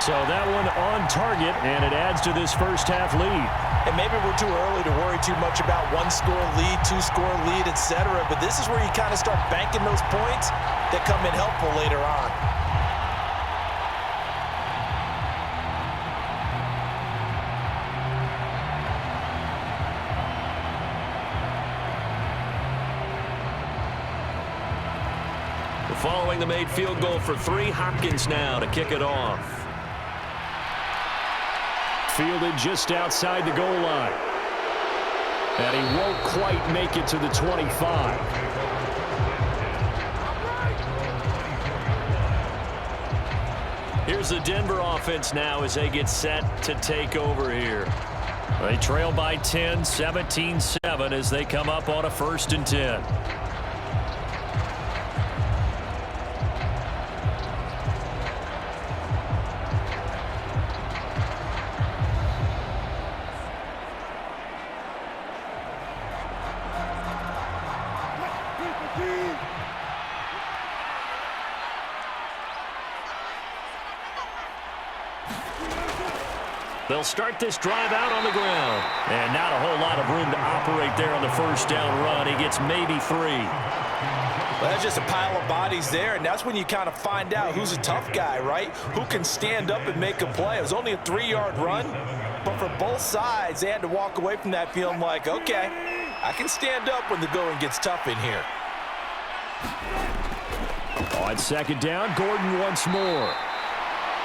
So that one on target, and it adds to this first half lead. And maybe we're too early to worry too much about 1-score lead, 2-score lead, etc. But this is where you kind of start banking those points that come in helpful later on. Following the made field goal for 3, Hopkins now to kick it off. Fielded just outside the goal line. And he won't quite make it to the 25. Here's the Denver offense now as they get set to take over here. They trail by 10, 17-7 as they come up on a 1st and 10. They'll start this drive out on the ground. And not a whole lot of room to operate there on the 1st down run. He gets maybe 3. Well, that's just a pile of bodies there, and that's when you kind of find out who's a tough guy, right? Who can stand up and make a play. It was only a 3-yard run, but for both sides, they had to walk away from that feeling like, okay, I can stand up when the going gets tough in here. On 2nd down, Gordon once more.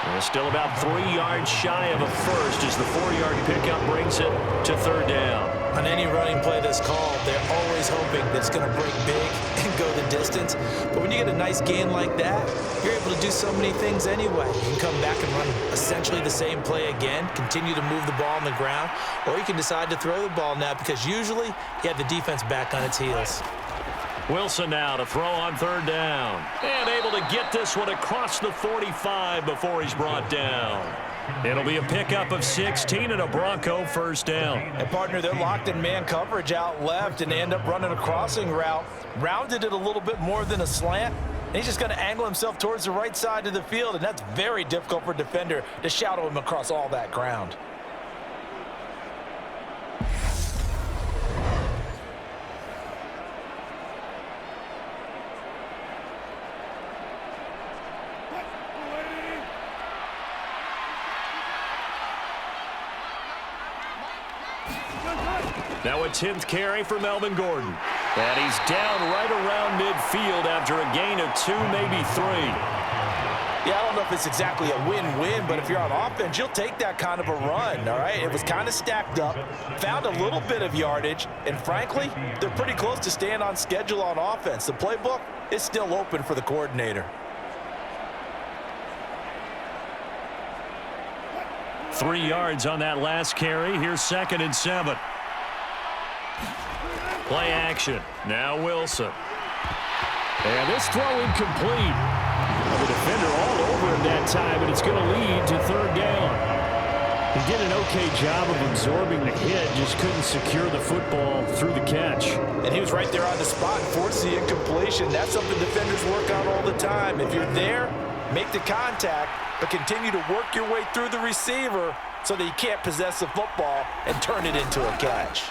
And still about 3 yards shy of a first as the 4-yard pickup brings it to 3rd down. On any running play that's called, they're always hoping that it's going to break big and go the distance. But when you get a nice gain like that, you're able to do so many things anyway. You can come back and run essentially the same play again, continue to move the ball on the ground, or you can decide to throw the ball now because usually you have the defense back on its heels. Wilson now to throw on 3rd down. And able to get this one across the 45 before he's brought down. It'll be a pickup of 16 and a Bronco 1st down. And partner, they're locked in man coverage out left, and they end up running a crossing route. Rounded it a little bit more than a slant. And he's just going to angle himself towards the right side of the field, and that's very difficult for a defender to shadow him across all that ground. Now a 10th carry for Melvin Gordon. And he's down right around midfield after a gain of 2, maybe 3. Yeah, I don't know if it's exactly a win-win, but if you're on offense, you'll take that kind of a run, all right? It was kind of stacked up, found a little bit of yardage, and frankly, they're pretty close to staying on schedule on offense. The playbook is still open for the coordinator. 3 yards on that last carry. Here's 2nd and 7. Play action. Now Wilson. And this throw incomplete. The defender all over over him that time, and it's going to lead to third down. He did an okay job of absorbing the hit, just couldn't secure the football through the catch. And he was right there on the spot, forced the incompletion. That's something defenders work on all the time. If you're there, make the contact, but continue to work your way through the receiver so that you can't possess the football and turn it into a catch.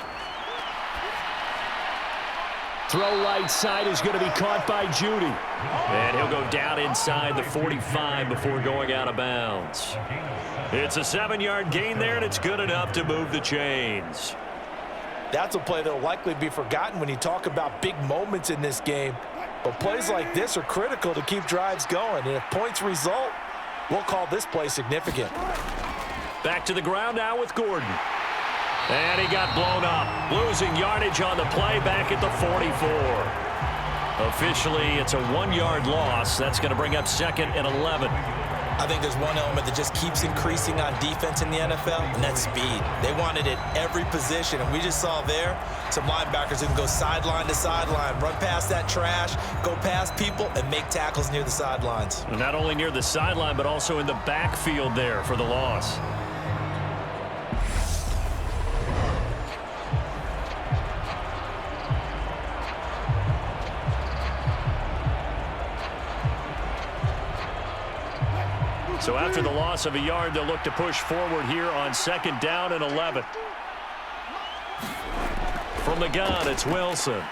Throw right side is going to be caught by Judy. And he'll go down inside the 45 before going out of bounds. It's a 7-yard gain there, and it's good enough to move the chains. That's a play that will likely be forgotten when you talk about big moments in this game. But plays like this are critical to keep drives going. And if points result, we'll call this play significant. Back to the ground now with Gordon. And he got blown up, losing yardage on the play back at the 44. Officially, it's a 1-yard loss. That's going to bring up 2nd and 11. I think there's one element that just keeps increasing on defense in the NFL, and that's speed. They want it at every position, and we just saw there some linebackers who can go sideline to sideline, run past that trash, go past people, and make tackles near the sidelines. Not only near the sideline, but also in the backfield there for the loss. So after the loss of a yard, they'll look to push forward here on 2nd down and 11. From the gun, it's Wilson.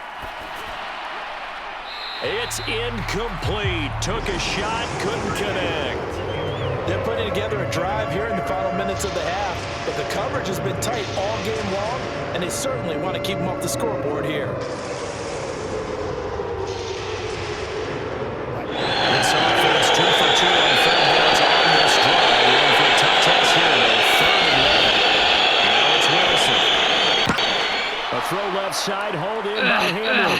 It's incomplete. Took a shot, couldn't connect. They're putting together a drive here in the final minutes of the half, but the coverage has been tight all game long, and they certainly want to keep them off the scoreboard here. This offense 2 for 2 on third downs on this drive. Looking for a tough test here, though. 3rd and 11. Now it's Wilson. A throw left side, hauled in by Henry.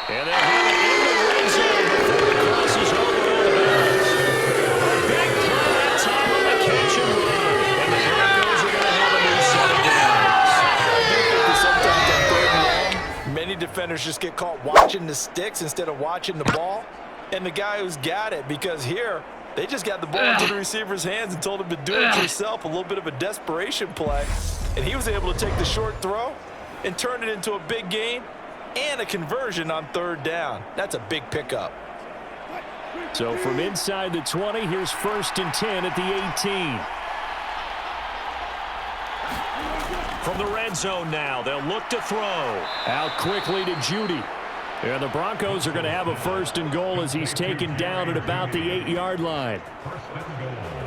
And they'll have it in the red zone before it crosses over out of bounds. A big play that time on the catch and run. And the Broncos are going to have a new set of downs. I do think that sometimes on 3rd and long, many defenders just get caught watching the sticks instead of watching the ball. And the guy who's got it, because here, they just got the ball into the receiver's hands and told him to do it yourself, a little bit of a desperation play. And he was able to take the short throw and turn it into a big gain and a conversion on 3rd down. That's a big pickup. So from inside the 20, here's 1st and 10 at the 18. From the red zone now, they'll look to throw. Out quickly to Judy. And the Broncos are going to have a 1st and goal as he's taken down at about the 8-yard line.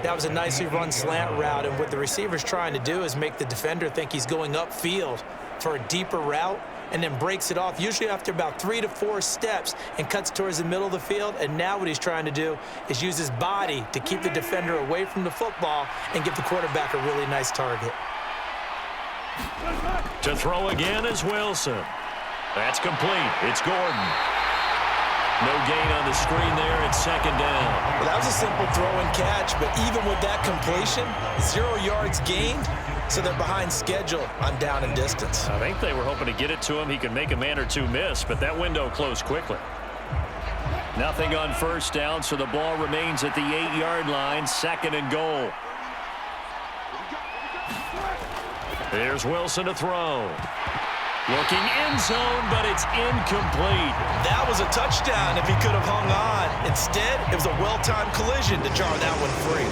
That was a nicely run slant route, and what the receiver's trying to do is make the defender think he's going upfield for a deeper route, and then breaks it off, usually after about 3 to 4 steps, and cuts towards the middle of the field. And now what he's trying to do is use his body to keep the defender away from the football and give the quarterback a really nice target. To throw again is Wilson. That's complete. It's Gordon. No gain on the screen there. It's 2nd down. Well, that was a simple throw and catch, but even with that completion, 0 yards gained, so they're behind schedule on down and distance. I think they were hoping to get it to him. He could make a man or two miss, but that window closed quickly. Nothing on 1st down, so the ball remains at the 8-yard line. 2nd and goal. There's Wilson to throw. Looking end zone, but it's incomplete. That was a touchdown if he could have hung on. Instead, it was a well-timed collision to jar that one free.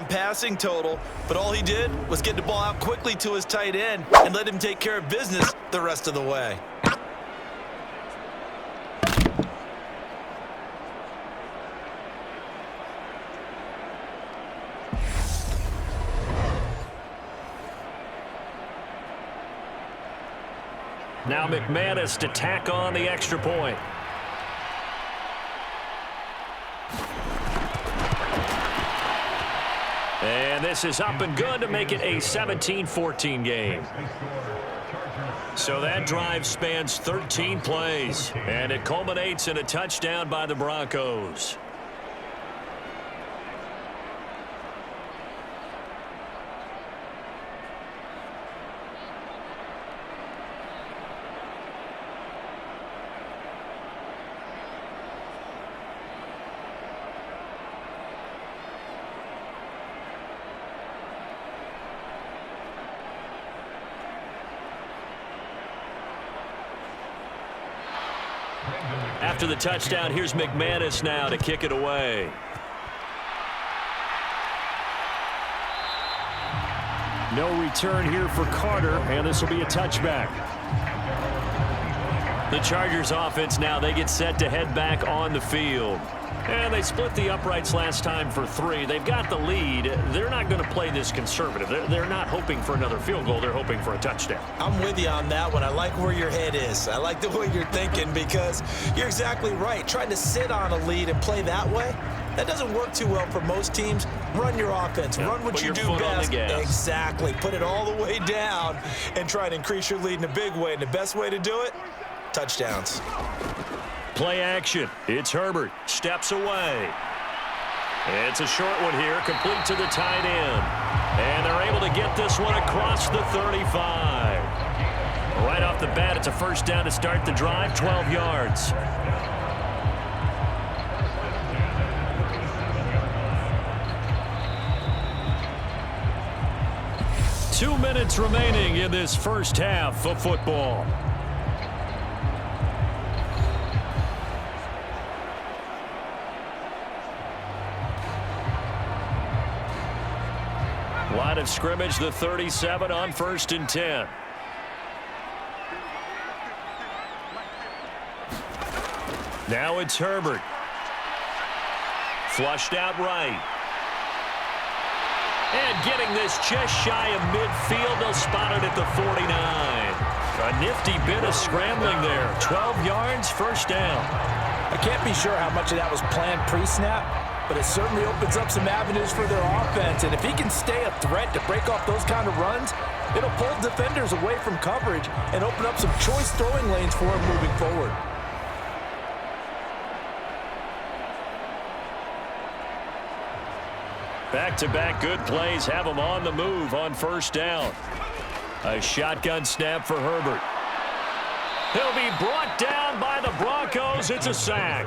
Passing total, but all he did was get the ball out quickly to his tight end and let him take care of business the rest of the way. Now McManus to tack on the extra point. And this is up and good to make it a 17-14 game. So that drive spans 13 plays, and it culminates in a touchdown by the Broncos. After the touchdown, here's McManus now to kick it away. No return here for Carter, and this will be a touchback. The Chargers offense now, they get set to head back on the field. And they split the uprights last time for 3. They've got the lead. They're not going to play this conservative. They're not hoping for another field goal. They're hoping for a touchdown. I'm with you on that one. I like where your head is. I like the way you're thinking because you're exactly right. Trying to sit on a lead and play that way, that doesn't work too well for most teams. Run your offense. Run what you do best. Exactly. Put it all the way down and try to increase your lead in a big way. And the best way to do it, touchdowns. Play action. It's Herbert. Steps away. It's a short one here, complete to the tight end. And they're able to get this one across the 35. Right off the bat, it's a first down to start the drive, 12 yards. Two minutes remaining in this first half of football. Line of scrimmage, the 37 on 1st and 10. Now it's Herbert. Flushed out right. And getting this just shy of midfield. They'll spot it at the 49. A nifty bit of scrambling there. 12 yards, first down. I can't be sure how much of that was planned pre-snap, but it certainly opens up some avenues for their offense. And if he can stay a threat to break off those kind of runs, it'll pull defenders away from coverage and open up some choice throwing lanes for him moving forward. Back-to-back good plays have him on the move on first down. A shotgun snap for Herbert. He'll be brought down by the Broncos. It's a sack.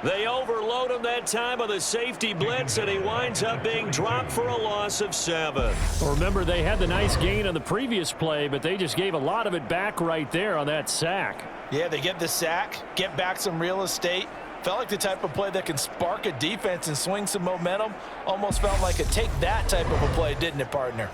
They overload him that time with a safety blitz, and he winds up being dropped for a loss of 7. Well, remember, they had the nice gain on the previous play, but they just gave a lot of it back right there on that sack. Yeah, they get the sack, get back some real estate. Felt like the type of play that can spark a defense and swing some momentum. Almost felt like a take that type of a play, didn't it, partner?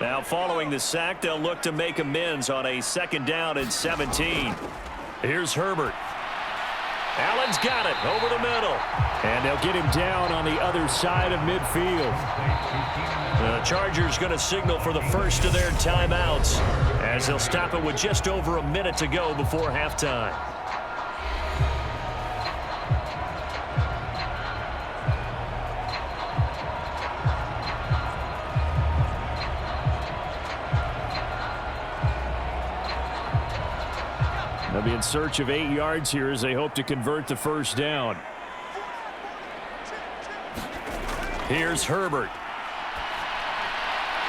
Now following the sack, they'll look to make amends on a 2nd down and 17. Here's Herbert. Allen's got it over the middle. And they'll get him down on the other side of midfield. The Chargers going to signal for the first of their timeouts as they'll stop it with just over a minute to go before halftime. They'll be in search of 8 yards here as they hope to convert the first down. Here's Herbert.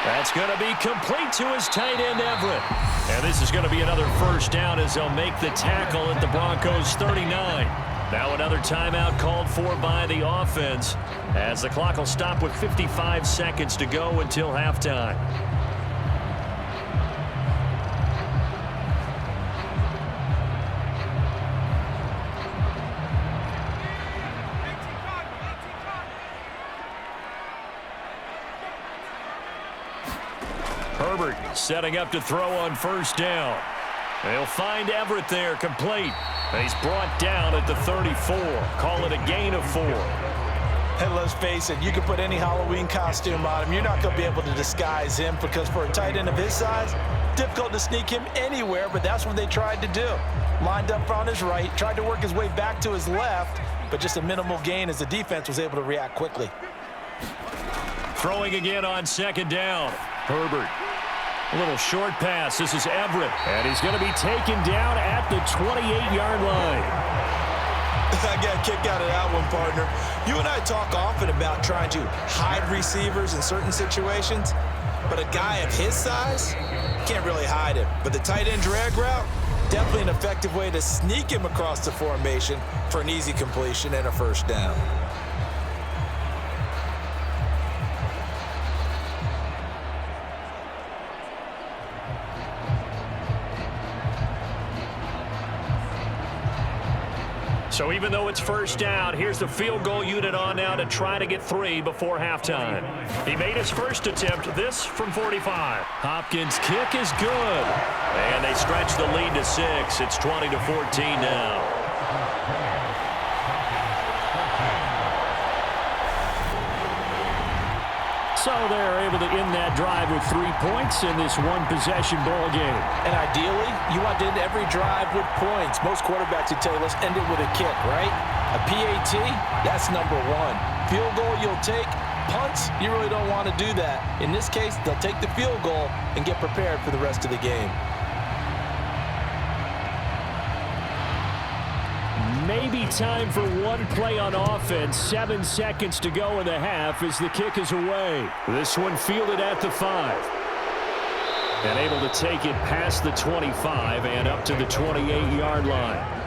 That's going to be complete to his tight end, Everett. And this is going to be another first down as they'll make the tackle at the Broncos 39. Now another timeout called for by the offense as the clock will stop with 55 seconds to go until halftime. Herbert setting up to throw on first down. They'll find Everett there, complete. And he's brought down at the 34. Call it a gain of 4. And let's face it, you can put any Halloween costume on him. You're not going to be able to disguise him because for a tight end of his size, difficult to sneak him anywhere, but that's what they tried to do. Lined up on his right, tried to work his way back to his left, but just a minimal gain as the defense was able to react quickly. Throwing again on second down. Herbert. A little short pass. This is Everett. And he's going to be taken down at the 28-yard line. I got a kick out of that one, partner. You and I talk often about trying to hide receivers in certain situations, but a guy of his size can't really hide him. But the tight end drag route, definitely an effective way to sneak him across the formation for an easy completion and a first down. So even though it's first down, here's the field goal unit on now to try to get 3 before halftime. He made his first attempt, this from 45. Hopkins' kick is good. And they stretch the lead to 6. It's 20-14 now. So they're able to end that drive with 3 points in this one-possession ball game. And ideally, you want to end every drive with points. Most quarterbacks would tell you, let's end it with a kick, right? A PAT, that's number 1. Field goal, you'll take. Punts, you really don't want to do that. In this case, they'll take the field goal and get prepared for the rest of the game. Maybe time for one play on offense. 7 seconds to go in the half as the kick is away. This one fielded at the 5. And able to take it past the 25 and up to the 28-yard line.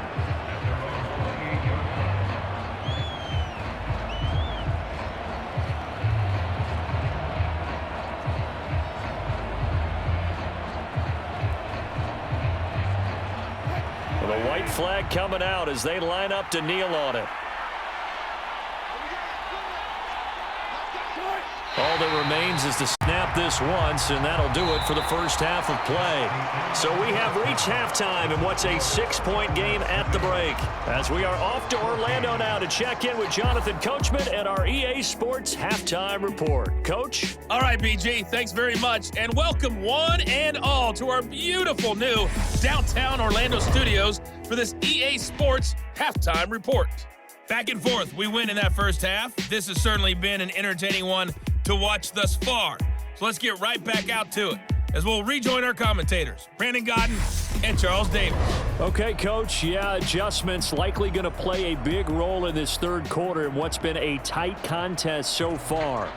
The white flag coming out as they line up to kneel on it. All that remains is to snap this once, and that'll do it for the first half of play. So we have reached halftime in what's a 6-point game at the break. As we are off to Orlando now to check in with Jonathan Coachman and our EA Sports Halftime Report. Coach? All right, BG, thanks very much, and welcome one and all to our beautiful new downtown Orlando studios for this EA Sports Halftime Report. Back and forth, we win in that first half. This has certainly been an entertaining one to watch thus far. So let's get right back out to it as we'll rejoin our commentators, Brandon Godden and Charles Davis. Okay, Coach, adjustments likely going to play a big role in this third quarter in what's been a tight contest so far.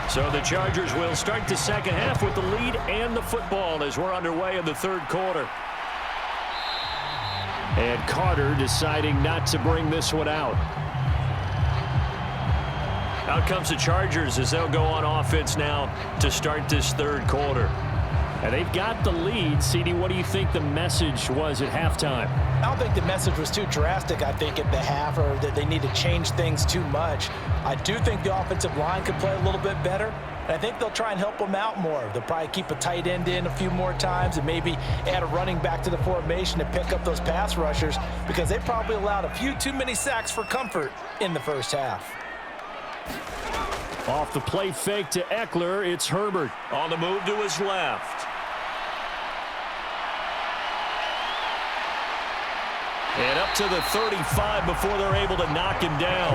So the Chargers will start the second half with the lead and the football as we're underway in the third quarter. And Carter deciding not to bring this one out. Out comes the Chargers as they'll go on offense now to start this third quarter. And they've got the lead. CD, what do you think the message was at halftime? I don't think the message was too drastic, I think, at the half, or that they need to change things too much. I do think the offensive line could play a little bit better, and I think they'll try and help them out more. They'll probably keep a tight end in a few more times and maybe add a running back to the formation to pick up those pass rushers because they probably allowed a few too many sacks for comfort in the first half. Off the play fake to Eckler, it's Herbert on the move to his left. And up to the 35 before they're able to knock him down.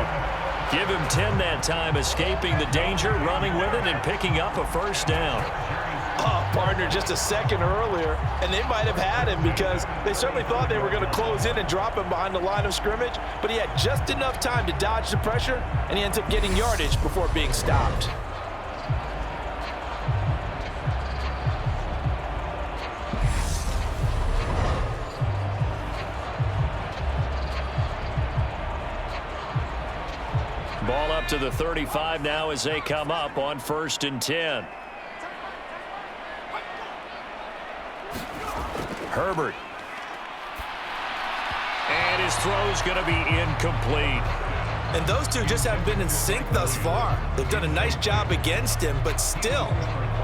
Give him 10 that time, escaping the danger, running with it, and picking up a first down. Partner, just a second earlier, and they might have had him because they certainly thought they were going to close in and drop him behind the line of scrimmage, but he had just enough time to dodge the pressure, and he ends up getting yardage before being stopped. to the 35 now as they come up on 1st and 10. Herbert. And his throw's going to be incomplete. And those two just haven't been in sync thus far. They've done a nice job against him, but still,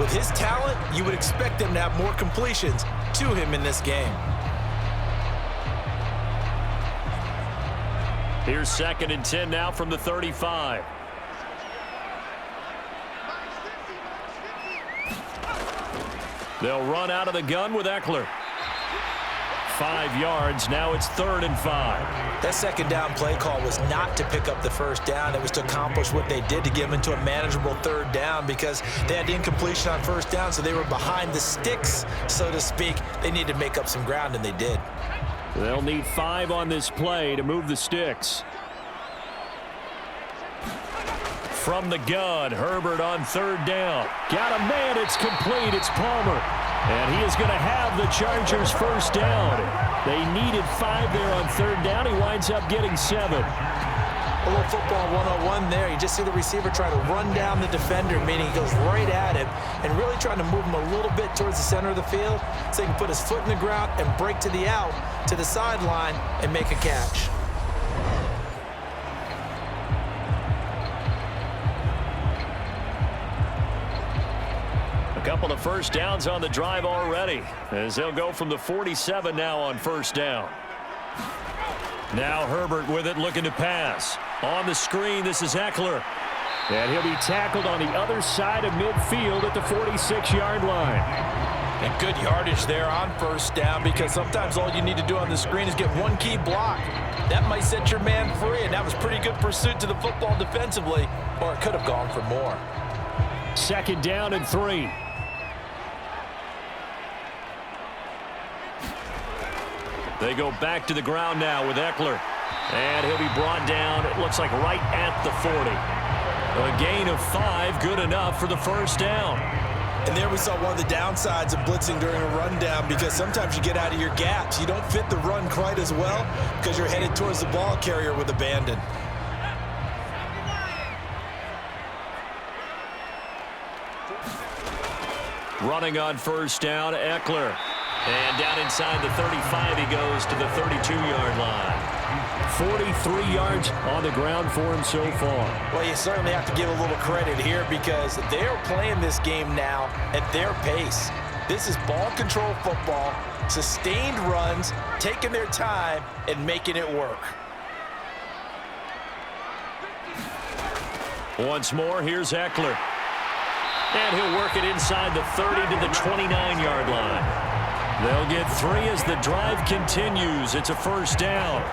with his talent, you would expect them to have more completions to him in this game. Here's 2nd and 10 now from the 35. They'll run out of the gun with Eckler. 5 yards. Now it's 3rd and 5. That 2nd down play call was not to pick up the 1st down. It was to accomplish what they did to get them into a manageable 3rd down because they had incompletion on 1st down, so they were behind the sticks, so to speak. They needed to make up some ground, and they did. They'll need 5 on this play to move the sticks. From the gun, Herbert on 3rd down. Got a man, it's complete, it's Palmer. And he is going to have the Chargers 1st down. They needed 5 there on 3rd down. He winds up getting 7. A little football 101 there. You just see the receiver try to run down the defender, meaning he goes right at him, and really trying to move him a little bit towards the center of the field so he can put his foot in the ground and break to the out, to the sideline, and make a catch. Couple of 1st downs on the drive already as they'll go from the 47 now on 1st down. Now Herbert with it, looking to pass. On the screen, this is Eckler. And he'll be tackled on the other side of midfield at the 46-yard line. And good yardage there on 1st down because sometimes all you need to do on the screen is get one key block. That might set your man free, and that was pretty good pursuit to the football defensively, or it could have gone for more. 2nd down and 3. They go back to the ground now with Eckler. And he'll be brought down, it looks like right at the 40. A gain of 5, good enough for the 1st down. And there we saw one of the downsides of blitzing during a rundown because sometimes you get out of your gaps. You don't fit the run quite as well because you're headed towards the ball carrier with abandon. Running on 1st down, Eckler. And down inside the 35, he goes to the 32-yard line. 43 yards on the ground for him so far. Well, you certainly have to give a little credit here because they're playing this game now at their pace. This is ball control football, sustained runs, taking their time, and making it work. Once more, here's Eckler. And he'll work it inside the 30 to the 29-yard line. They'll get 3 as the drive continues. It's a 1st down.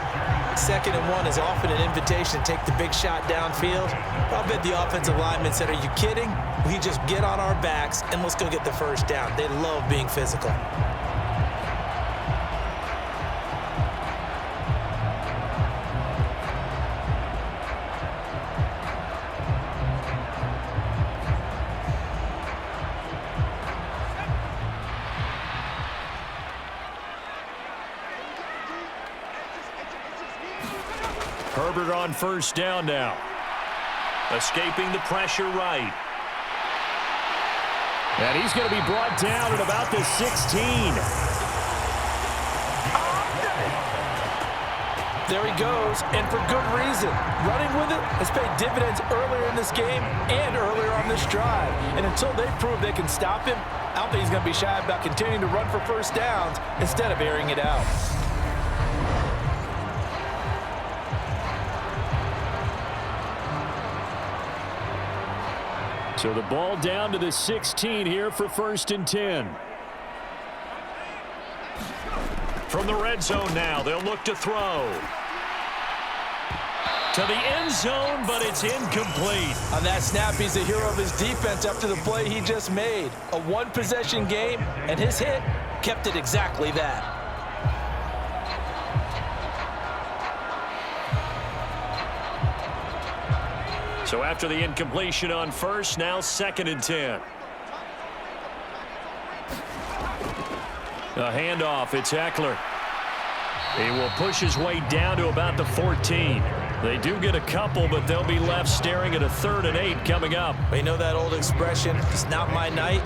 2nd and 1 is often an invitation to take the big shot downfield. I'll bet the offensive lineman said, "Are you kidding? We just get on our backs and let's go get the 1st down." They love being physical. Herbert on 1st down now. Escaping the pressure right. And he's going to be brought down at about the 16. There he goes, and for good reason. Running with it has paid dividends earlier in this game and earlier on this drive. And until they prove they can stop him, I don't think he's going to be shy about continuing to run for 1st downs instead of airing it out. So the ball down to the 16 here for 1st and 10. From the red zone now, they'll look to throw. To the end zone, but it's incomplete. On that snap, he's the hero of his defense after the play he just made. A one-possession game, and his hit kept it exactly that. So after the incompletion on 1st, now 2nd and 10. A handoff, it's Eckler. He will push his way down to about the 14. They do get a couple, but they'll be left staring at a 3rd and 8 coming up. You know that old expression, it's not my night?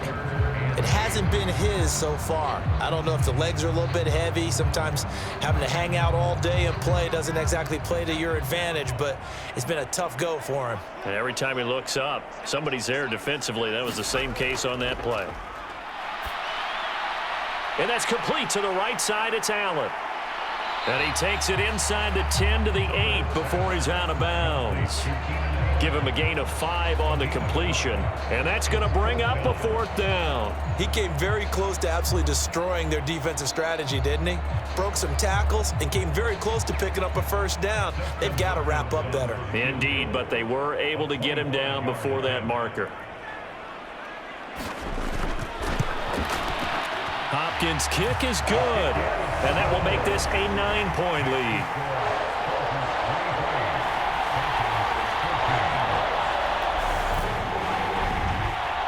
It hasn't been his so far. I don't know if the legs are a little bit heavy. Sometimes having to hang out all day and play doesn't exactly play to your advantage, but it's been a tough go for him. And every time he looks up, somebody's there defensively. That was the same case on that play. And that's complete to the right side. It's Allen. And he takes it inside the 10 to the 8 before he's out of bounds. Give him a gain of 5 on the completion. And that's going to bring up a 4th down. He came very close to absolutely destroying their defensive strategy, didn't he? Broke some tackles and came very close to picking up a 1st down. They've got to wrap up better. Indeed, but they were able to get him down before that marker. Hopkins' kick is good, and that will make this a 9-point lead.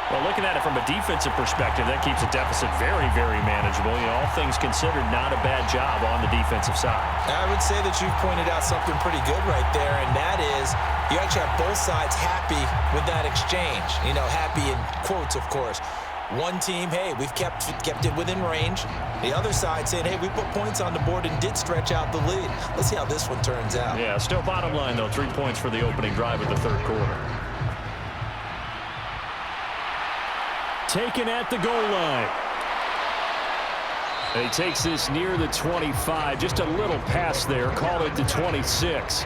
Well, looking at it from a defensive perspective, that keeps the deficit very, very manageable. You know, all things considered, not a bad job on the defensive side. I would say that you've pointed out something pretty good right there, and that is you actually have both sides happy with that exchange. You know, happy in quotes, of course. One team, hey, we've kept it within range. The other side saying, hey, we put points on the board and did stretch out the lead. Let's see how this one turns out. Yeah, still bottom line, though, 3 points for the opening drive of the 3rd quarter. Taken at the goal line. And he takes this near the 25. Just a little pass there. Call it the 26.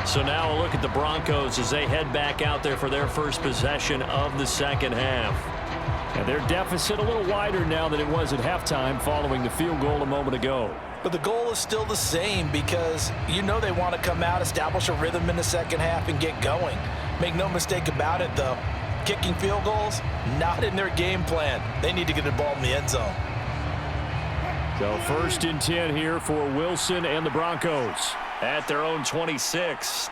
So now a look at the Broncos as they head back out there for their first possession of the 2nd half. And their deficit a little wider now than it was at halftime following the field goal a moment ago. But the goal is still the same because you know they want to come out, establish a rhythm in the 2nd half, and get going. Make no mistake about it, though. Kicking field goals, not in their game plan. They need to get the ball in the end zone. So 1st and 10 here for Wilson and the Broncos at their own 26.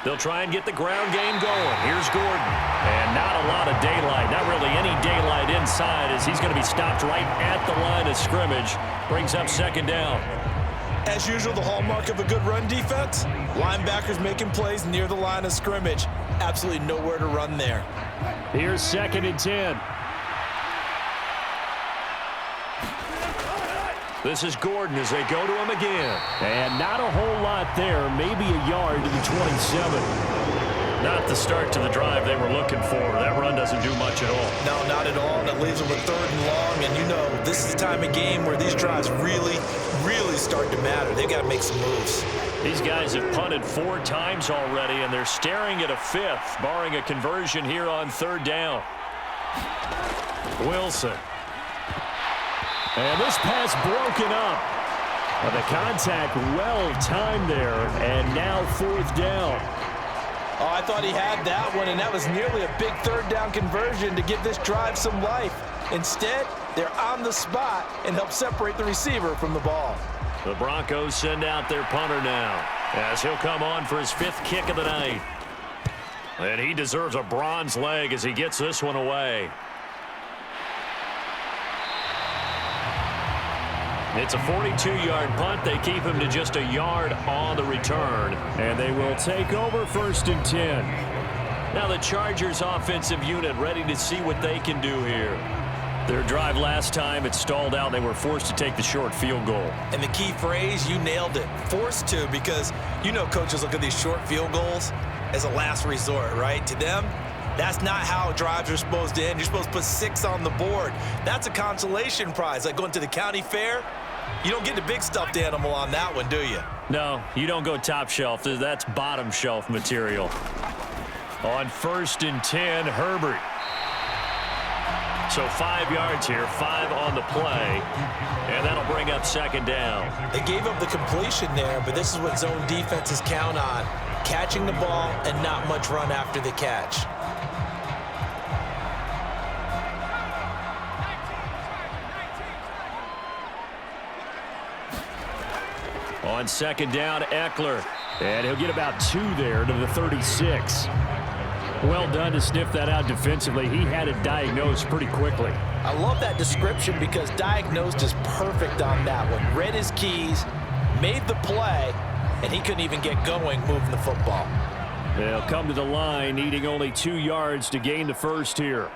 They'll try and get the ground game going. Here's Gordon. And not a lot of daylight. Not really any daylight inside as he's going to be stopped right at the line of scrimmage. Brings up 2nd down. As usual, the hallmark of a good run defense, linebackers making plays near the line of scrimmage. Absolutely nowhere to run there. Here's 2nd and 10. This is Gordon as they go to him again. And not a whole lot there. Maybe a yard to the 27. Not the start to the drive they were looking for. That run doesn't do much at all. No, not at all. And it leaves them with 3rd and long. And you know, this is the time of game where these drives really start to matter. They've got to make some moves. These guys have punted 4 times already, and they're staring at a 5th, barring a conversion here on 3rd down. Wilson. And this pass broken up. And the contact well timed there, and now 4th down. Oh, I thought he had that one, and that was nearly a big 3rd down conversion to give this drive some life. Instead, they're on the spot and help separate the receiver from the ball. The Broncos send out their punter now as he'll come on for his 5th kick of the night. And he deserves a bronze leg as he gets this one away. It's a 42-yard punt. They keep him to just a yard on the return. And they will take over 1st and 10. Now the Chargers offensive unit ready to see what they can do here. Their drive last time, it stalled out. They were forced to take the short field goal. And the key phrase, you nailed it. Forced to, because you know coaches look at these short field goals as a last resort, right? To them, that's not how drives are supposed to end. You're supposed to put 6 on the board. That's a consolation prize. Like going to the county fair, you don't get the big stuffed animal on that one, do you? No, you don't go top shelf. That's bottom shelf material. On 1st and 10, Herbert. So 5 yards here, 5 on the play, and that'll bring up 2nd down. They gave up the completion there, but this is what zone defenses count on. Catching the ball and not much run after the catch. On 2nd down, Eckler. And he'll get about 2 there to the 36. Well done to sniff that out defensively. He had it diagnosed pretty quickly. I love that description because diagnosed is perfect on that one. Read his keys, made the play, and he couldn't even get going moving the football. They'll come to the line, needing only 2 yards to gain the first here.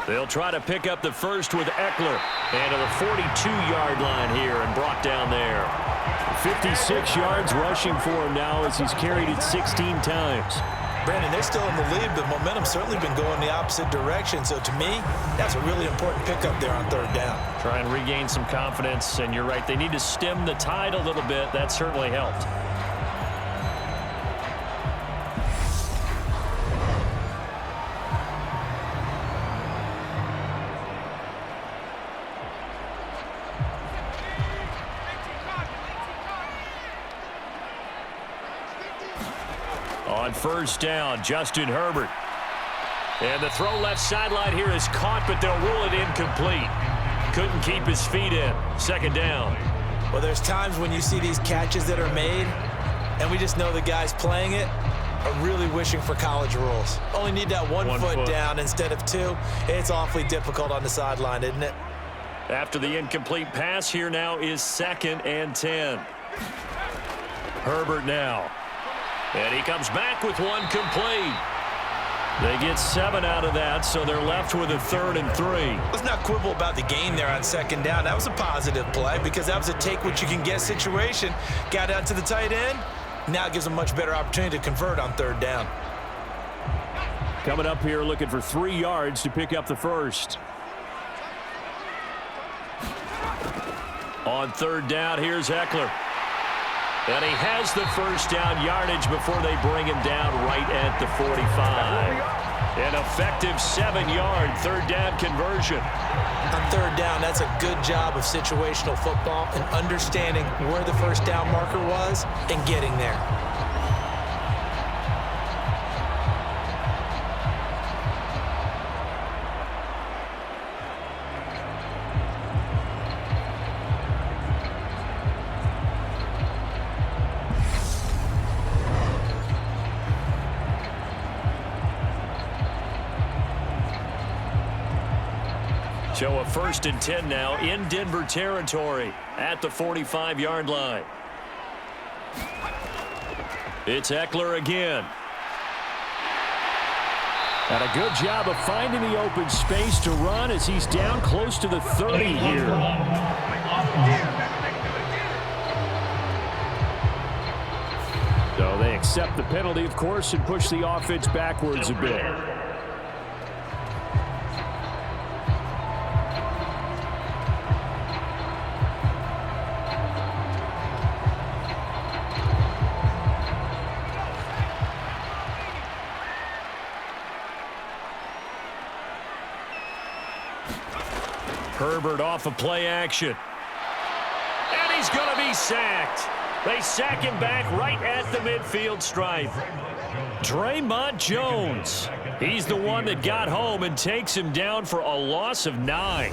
They'll try to pick up the first with Eckler. And to the 42-yard line here and brought down there. 56 yards rushing for him now as he's carried it 16 times. Brandon, they're still in the lead, but momentum's certainly been going the opposite direction. So to me, that's a really important pickup there on third down. Try and regain some confidence, and you're right, they need to stem the tide a little bit. That certainly helped. On first down, Justin Herbert. And the throw left sideline here is caught, but they'll rule it incomplete. Couldn't keep his feet in. Second down. Well, there's times when you see these catches that are made, and we just know the guys playing it are really wishing for college rules. Only need that one foot down instead of 2. It's awfully difficult on the sideline, isn't it? After the incomplete pass, here now is 2nd and 10. Herbert now. And he comes back with one complete. They get 7 out of that, so they're left with a 3rd and 3. Let's not quibble about the gain there on second down. That was a positive play because that was a take-what-you-can-get situation. Got out to the tight end. Now it gives them a much better opportunity to convert on third down. Coming up here looking for 3 yards to pick up the first. On third down, here's Eckler. And he has the first down yardage before they bring him down right at the 45. An effective 7-yard third down conversion. On third down, that's a good job of situational football and understanding where the first down marker was and getting there. So a 1st and 10 now in Denver territory at the 45-yard line. It's Eckler again. And a good job of finding the open space to run as he's down close to the 30 here. So they accept the penalty, of course, and push the offense backwards a bit. Herbert off of play action. And he's going to be sacked. They sack him back right at the midfield stripe. Draymond Jones. He's the one that got home and takes him down for a loss of 9.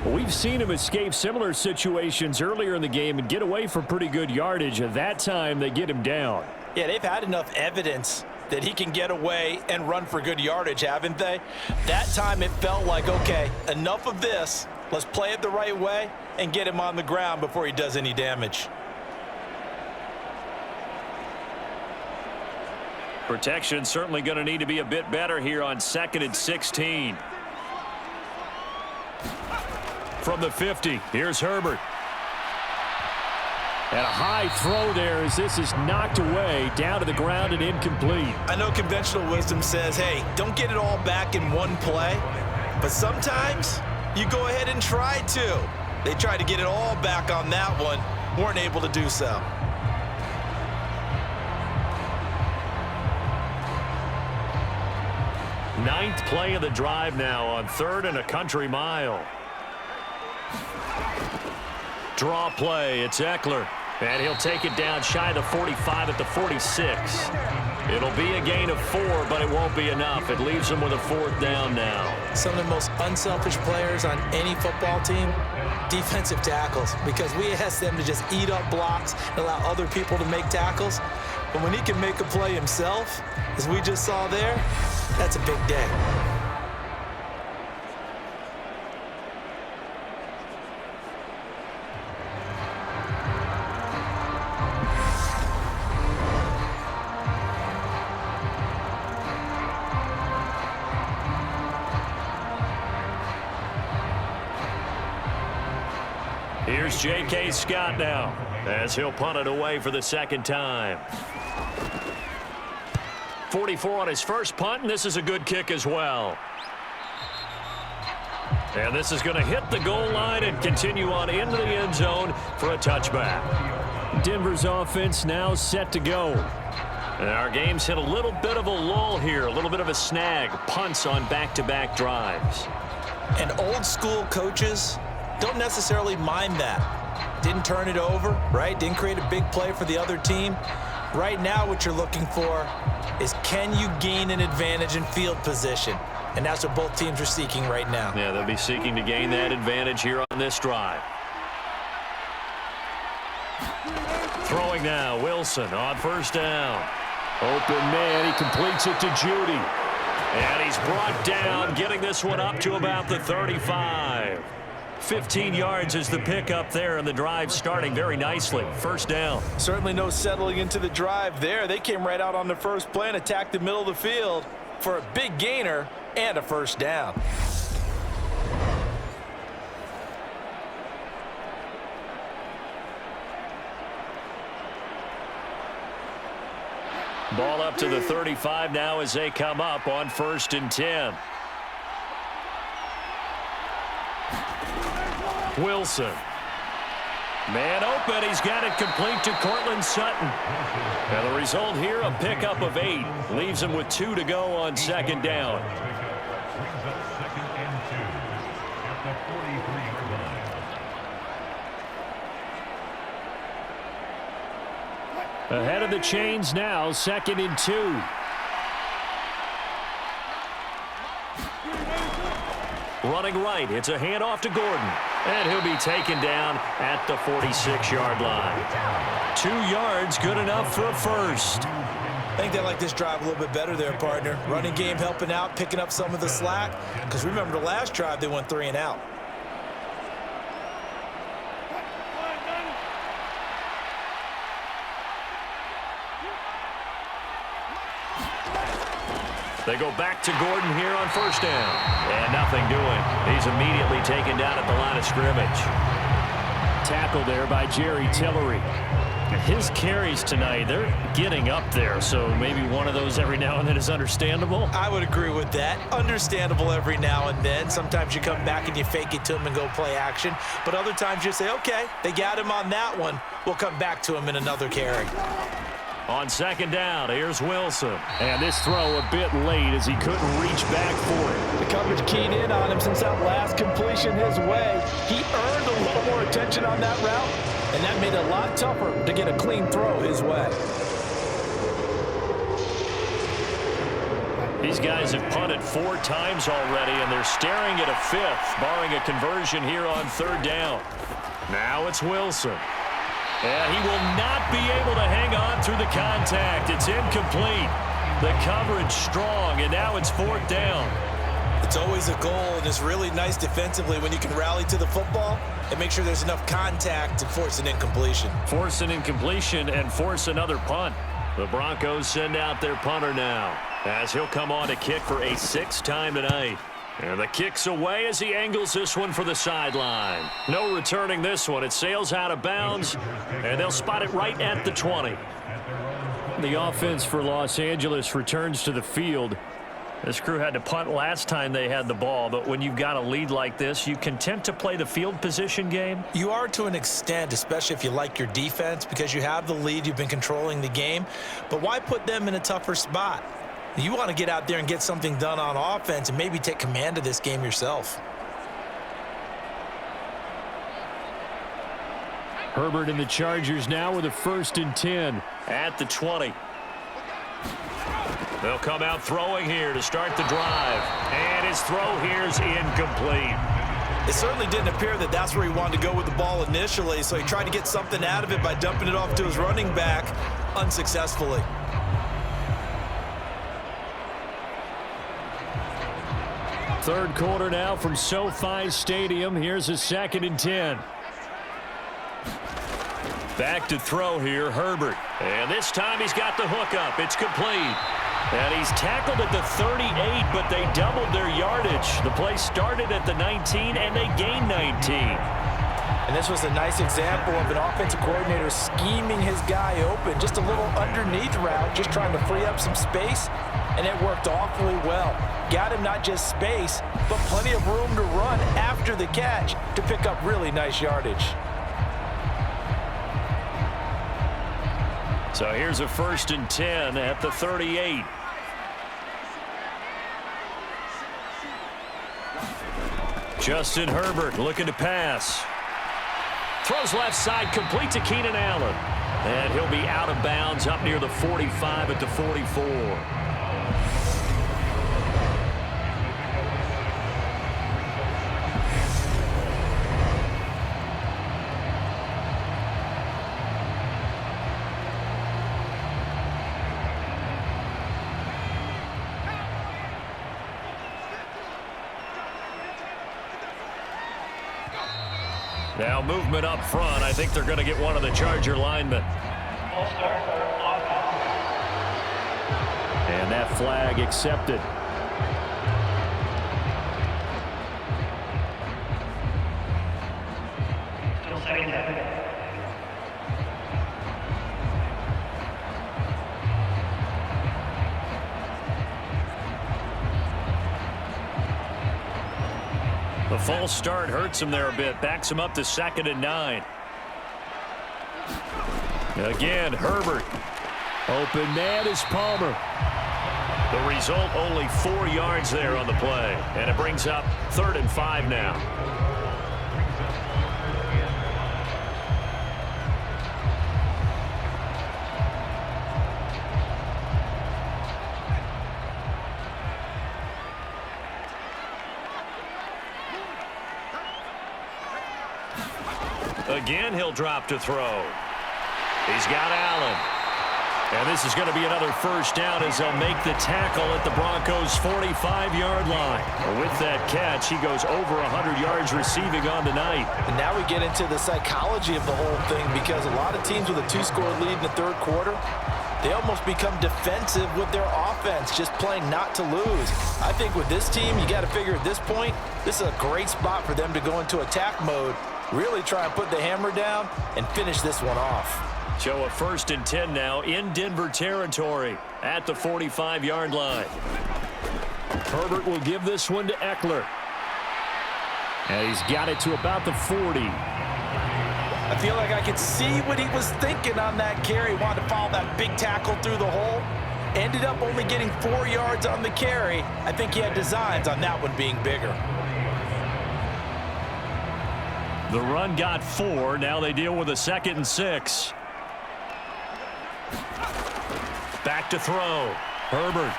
We've seen him escape similar situations earlier in the game and get away for pretty good yardage. At that time, they get him down. Yeah, they've had enough evidence that he can get away and run for good yardage, haven't they? That time it felt like, okay, enough of this. Let's play it the right way and get him on the ground before he does any damage. Protection certainly going to need to be a bit better here on 2nd and 16. From the 50, here's Herbert. And a high throw there as this is knocked away, down to the ground and incomplete. I know conventional wisdom says, hey, don't get it all back in one play. But sometimes you go ahead and try to. They tried to get it all back on that one, weren't able to do so. Ninth play of the drive now on 3rd and a country mile. Draw play, it's Eckler. And he'll take it down shy of the 45 at the 46. It'll be a gain of 4, but it won't be enough. It leaves them with a 4th down now. Some of the most unselfish players on any football team, defensive tackles, because we ask them to just eat up blocks and allow other people to make tackles. But when he can make a play himself, as we just saw there, that's a big day. Here's J.K. Scott now, as he'll punt it away for the 2nd time. 44 on his first punt, and this is a good kick as well. And this is going to hit the goal line and continue on into the end zone for a touchback. Denver's offense now set to go. And our game's hit a little bit of a lull here, a little bit of a snag. Punts on back-to-back drives. And old school coaches don't necessarily mind that. Didn't turn it over, right? Didn't create a big play for the other team. Right now what you're looking for is, can you gain an advantage in field position? And that's what both teams are seeking right now. Yeah, they'll be seeking to gain that advantage here on this drive. Throwing now, Wilson on 1st down. Open man, he completes it to Judy. And he's brought down, getting this one up to about the 35. 15 yards is the pickup there, and the drive starting very nicely. 1st down. Certainly no settling into the drive there. They came right out on the first play and attacked the middle of the field for a big gainer and a 1st down. Ball up to the 35 now as they come up on 1st and 10. Wilson. Man open. He's got it complete to Cortland Sutton. And the result here, a pickup of 8. Leaves him with 2 to go on 2nd down. Ahead of the chains now, 2nd and 2. Running right, it's a handoff to Gordon. And he'll be taken down at the 46-yard line. 2 yards, good enough for a 1st. I think they like this drive a little bit better there, partner. Running game helping out, picking up some of the slack. Because remember the last drive, they went 3 and out. They go back to Gordon here on 1st down. And nothing doing. He's immediately taken down at the line of scrimmage. Tackle there by Jerry Tillery. His carries tonight, they're getting up there, so maybe one of those every now and then is understandable. I would agree with that. Understandable every now and then. Sometimes you come back and you fake it to him and go play action. But other times you say, okay, they got him on that one. We'll come back to him in another carry. On 2nd down, here's Wilson. And this throw a bit late as he couldn't reach back for it. The coverage keyed in on him since that last completion his way. He earned a little more attention on that route, and that made it a lot tougher to get a clean throw his way. These guys have punted 4 times already, and they're staring at a 5th, barring a conversion here on 3rd down. Now it's Wilson. And he will not be able to hang on through the contact. It's incomplete. The coverage strong, and now it's 4th down. It's always a goal, and it's really nice defensively when you can rally to the football and make sure there's enough contact to force an incompletion. Force an incompletion and force another punt. The Broncos send out their punter now, as he'll come on to kick for a 6th time tonight. And the kick's away as he angles this one for the sideline. No returning this one. It sails out of bounds, and they'll spot it right at the 20. The offense for Los Angeles returns to the field. This crew had to punt last time they had the ball, but when you've got a lead like this, you content to play the field position game? You are to an extent, especially if you like your defense, because you have the lead, you've been controlling the game. But why put them in a tougher spot? You want to get out there and get something done on offense and maybe take command of this game yourself. Herbert and the Chargers now with a 1st and 10 at the 20. They'll come out throwing here to start the drive. And his throw here is incomplete. It certainly didn't appear that that's where he wanted to go with the ball initially, so he tried to get something out of it by dumping it off to his running back unsuccessfully. Third quarter now from SoFi Stadium. Here's a 2nd and 10. Back to throw here, Herbert. And this time he's got the hook up. It's complete. And he's tackled at the 38, but they doubled their yardage. The play started at the 19, and they gained 19. And this was a nice example of an offensive coordinator scheming his guy open. Just a little underneath route, just trying to free up some space, and it worked awfully well. Got him not just space, but plenty of room to run after the catch to pick up really nice yardage. So here's a 1st and 10 at the 38. Justin Herbert looking to pass. Throws left side, complete to Keenan Allen. And he'll be out of bounds up near the 45 at the 44. Now movement up front. I think they're going to get one of the Charger linemen. And that flag accepted. Still 2nd down. The false start hurts him there a bit. Backs him up to 2nd and 9. Again, Herbert. Open man is Palmer. The result, only 4 yards there on the play. And it brings up 3rd and 5 now. Again, he'll drop to throw. He's got Allen. And this is going to be another 1st down as they'll make the tackle at the Broncos' 45-yard line. With that catch, he goes over 100 yards receiving on the night. And now we get into the psychology of the whole thing, because a lot of teams with a 2-score lead in the 3rd quarter, they almost become defensive with their offense, just playing not to lose. I think with this team, you got to figure at this point, this is a great spot for them to go into attack mode, really try and put the hammer down and finish this one off. So a 1st and 10 now in Denver territory at the 45-yard line. Herbert will give this one to Eckler. And he's got it to about the 40. I feel like I could see what he was thinking on that carry. Wanted to follow that big tackle through the hole. Ended up only getting 4 yards on the carry. I think he had designs on that one being bigger. The run got 4. Now they deal with a 2nd and 6. Back to throw. Herbert.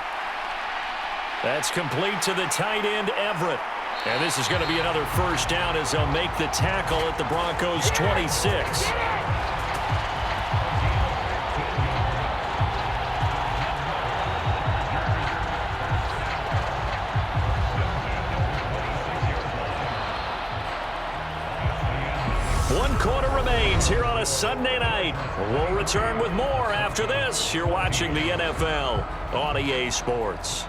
That's complete to the tight end, Everett. And this is going to be another 1st down as they'll make the tackle at the Broncos' 26. One quarter remains here on a Sunday night. We'll return with more after this. You're watching the NFL on EA Sports.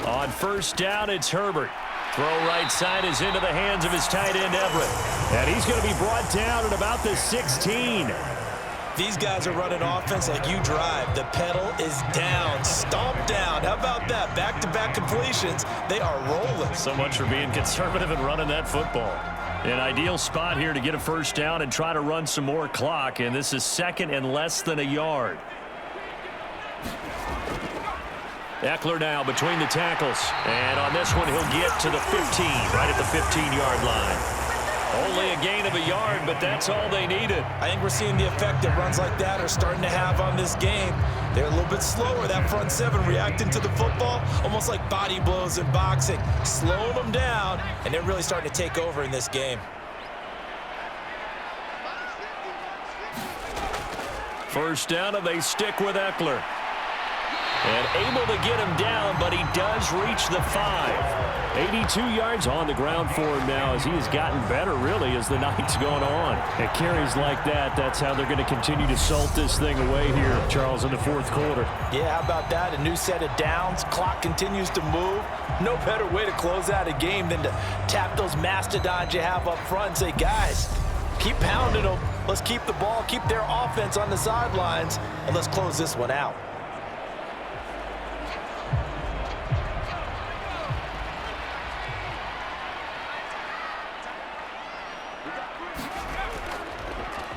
On 1st down, it's Herbert. Throw right side is into the hands of his tight end, Everett. And he's going to be brought down at about the 16. These guys are running offense like you drive. The pedal is down, stomp down. How about that? Back-to-back completions. They are rolling. So much for being conservative and running that football. An ideal spot here to get a first down and try to run some more clock, and this is second and less than a yard. Eckler now between the tackles, and on this one he'll get to the 15, right at the 15-yard line. Only a gain of a yard, but that's all they needed. I think we're seeing the effect that runs like that are starting to have on this game. They're a little bit slower, that front seven reacting to the football, almost like body blows in boxing, slowing them down, and they're really starting to take over in this game. First down, and they stick with Eckler. And able to get him down, but he does reach the 5. 82 yards on the ground for him now as he has gotten better, really, as the night's going on. At carries like that, that's how they're going to continue to salt this thing away here, Charles, in the fourth quarter. Yeah, how about that? A new set of downs. Clock continues to move. No better way to close out a game than to tap those mastodons you have up front and say, guys, keep pounding them. Let's keep the ball, keep their offense on the sidelines, and let's close this one out.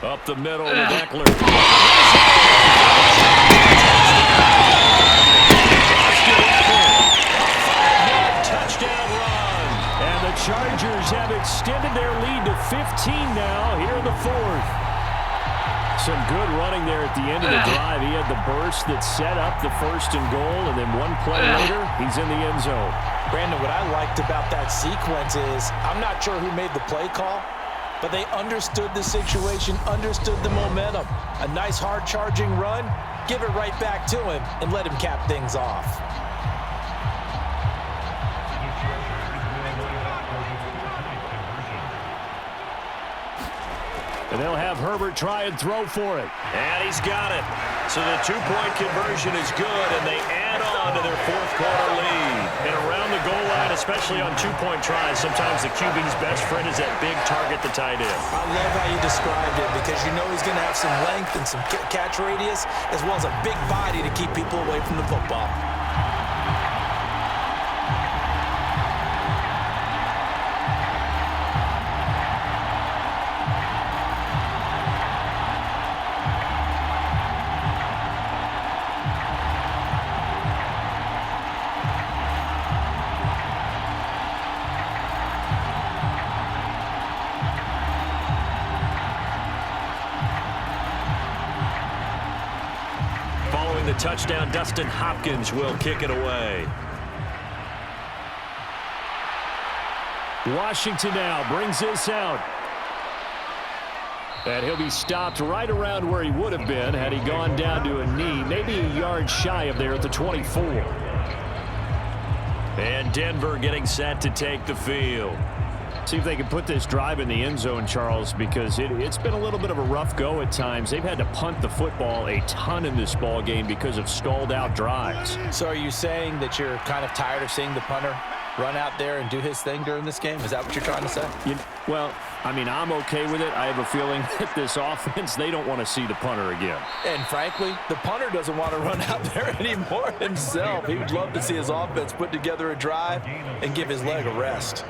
Up the middle with Eckler. Touchdown run. And the Chargers have extended their lead to 15 now here in the fourth. Some good running there at the end of the drive. He had the burst that set up the first and goal, and then one play later, he's in the end zone. Brandon, what I liked about that sequence is I'm not sure who made the play call, but they understood the situation, understood the momentum. A nice hard charging run, give it right back to him and let him cap things off. And they'll have Herbert try and throw for it. And he's got it. So the two-point conversion is good, and they add on to their fourth quarter lead. And around the goal line, especially on two-point tries, sometimes the QB's best friend is that big target, the tight end. I love how you described it because you know he's going to have some length and some catch radius as well as a big body to keep people away from the football. The touchdown, Dustin Hopkins will kick it away. Washington now brings this out. And he'll be stopped right around where he would have been had he gone down to a knee, maybe a yard shy of there at the 24. And Denver getting set to take the field. See if they can put this drive in the end zone, Charles, because it's been a little bit of a rough go at times. They've had to punt the football a ton in this ball game because of stalled out drives. So are you saying that you're kind of tired of seeing the punter run out there and do his thing during this game? Is that what you're trying to say? Well, I mean, I'm okay with it. I have a feeling that this offense, they don't want to see the punter again. And frankly, the punter doesn't want to run out there anymore himself. He would love to see his offense put together a drive and give his leg a rest.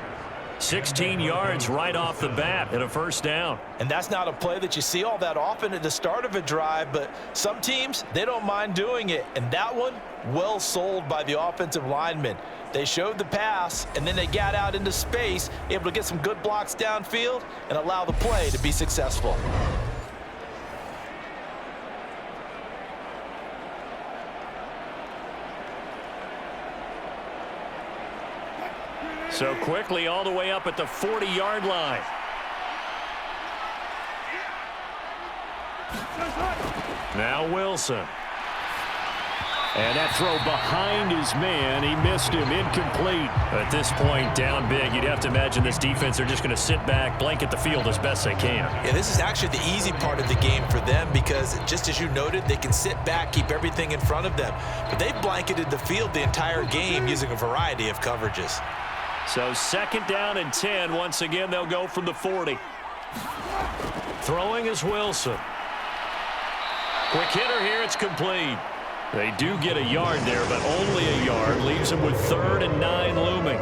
16 yards right off the bat and a first down. And that's not a play that you see all that often at the start of a drive, but some teams, they don't mind doing it. And that one, well sold by the offensive linemen. They showed the pass, and then they got out into space, able to get some good blocks downfield and allow the play to be successful. So quickly all the way up at the 40-yard line. Now Wilson. And that throw behind his man. He missed him. Incomplete. At this point, down big, you'd have to imagine this defense are just going to sit back, blanket the field as best they can. Yeah, this is actually the easy part of the game for them because, just as you noted, they can sit back, keep everything in front of them. But they've blanketed the field the entire game using a variety of coverages. So second down and 10. Once again, they'll go from the 40. Throwing is Wilson. Quick hitter here. It's complete. They do get a yard there, but only a yard. Leaves them with 3rd and 9 looming.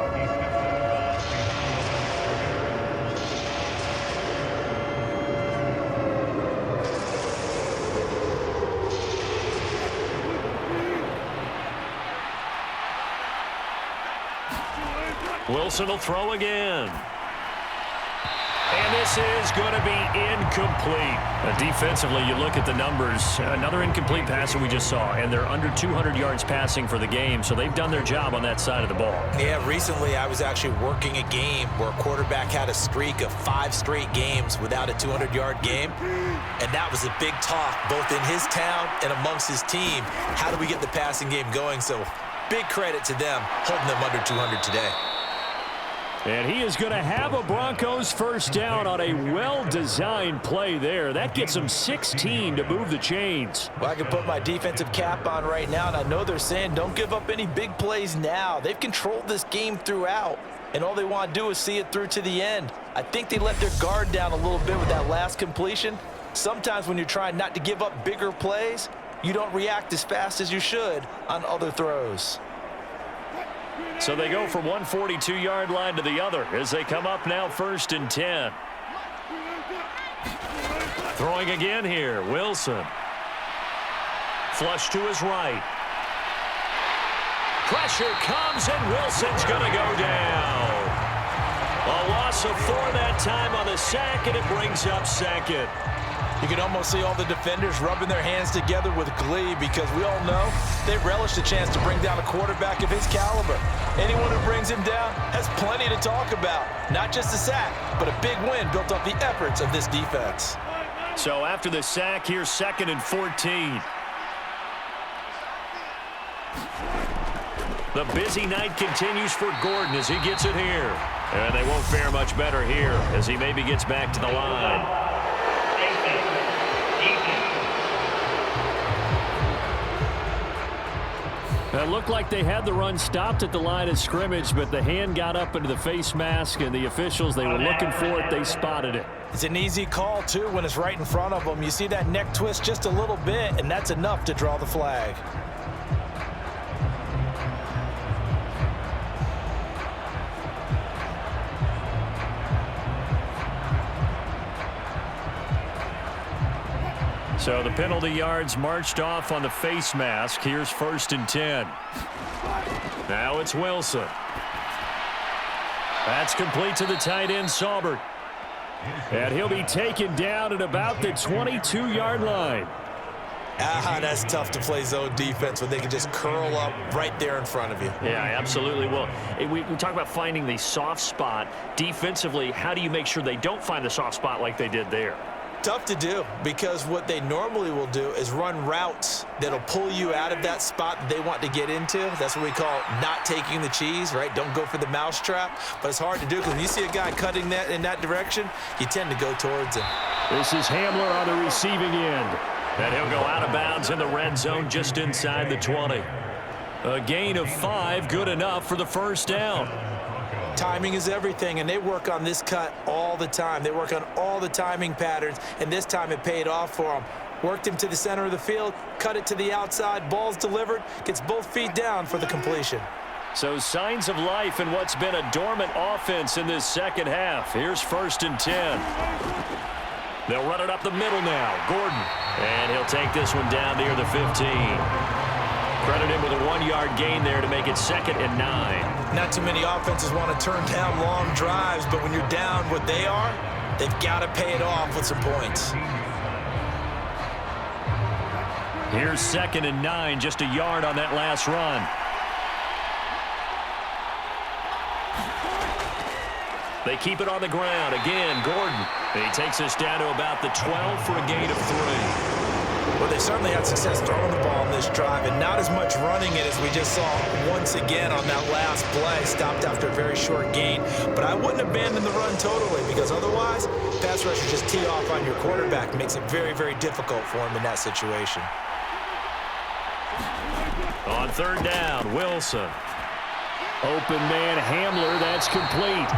Wilson will throw again. And this is going to be incomplete. Defensively, you look at the numbers. Another incomplete pass that we just saw, and they're under 200 yards passing for the game, so they've done their job on that side of the ball. Yeah, recently I was actually working a game where a quarterback had a streak of 5 straight games without a 200-yard game, and that was a big talk both in his town and amongst his team. How do we get the passing game going? So big credit to them holding them under 200 today. And he is going to have a Broncos first down on a well-designed play there. That gets them 16 to move the chains. Well, I can put my defensive cap on right now, and I know they're saying don't give up any big plays now. They've controlled this game throughout, and all they want to do is see it through to the end. I think they let their guard down a little bit with that last completion. Sometimes when you're trying not to give up bigger plays, you don't react as fast as you should on other throws. So they go from one 42-yard line to the other as they come up now 1st and 10. Throwing again here, Wilson. Flush to his right. Pressure comes, and Wilson's going to go down. A loss of 4 that time on the sack, and it brings up 2nd. You can almost see all the defenders rubbing their hands together with glee because we all know they relish the chance to bring down a quarterback of his caliber. Anyone who brings him down has plenty to talk about. Not just a sack, but a big win built off the efforts of this defense. So after the sack, here's 2nd and 14. The busy night continues for Gordon as he gets it here. And they won't fare much better here as he maybe gets back to the line. It looked like they had the run stopped at the line of scrimmage, but the hand got up into the face mask, and the officials, they were looking for it. They spotted it. It's an easy call, too, when it's right in front of them. You see that neck twist just a little bit, and that's enough to draw the flag. So the penalty yards marched off on the face mask. Here's 1st and 10. Now it's Wilson. That's complete to the tight end, Saubert. And he'll be taken down at about the 22-yard line. That's tough to play zone defense when they can just curl up right there in front of you. Yeah, absolutely. Well, we talk about finding the soft spot. Defensively, how do you make sure they don't find the soft spot like they did there? Tough to do because what they normally will do is run routes that'll pull you out of that spot that they want to get into. That's what we call not taking the cheese, right? Don't go for the mousetrap. But it's hard to do because when you see a guy cutting that in that direction, you tend to go towards him. This is Hamler on the receiving end. And he'll go out of bounds in the red zone just inside the 20. A gain of 5, good enough for the first down. Timing is everything, and they work on this cut all the time. They work on all the timing patterns, and this time it paid off for them. Worked him to the center of the field, cut it to the outside, ball's delivered, gets both feet down for the completion. So signs of life in what's been a dormant offense in this second half. Here's 1st and 10. They'll run it up the middle now. Gordon. And he'll take this one down near the 15. Credit him with a 1-yard gain there to make it 2nd and 9. Not too many offenses want to turn down long drives, but when you're down what they are, they've got to pay it off with some points. Here's 2nd and 9, just a yard on that last run. They keep it on the ground. Again, Gordon. And he takes us down to about the 12 for a gain of 3. Well, they certainly had success throwing the ball in this drive, and not as much running it as we just saw once again on that last play. Stopped after a very short gain. But I wouldn't abandon the run totally because otherwise, pass rushers just tee off on your quarterback. Makes it very, very difficult for him in that situation. On 3rd down, Wilson. Open man, Hamler. That's complete.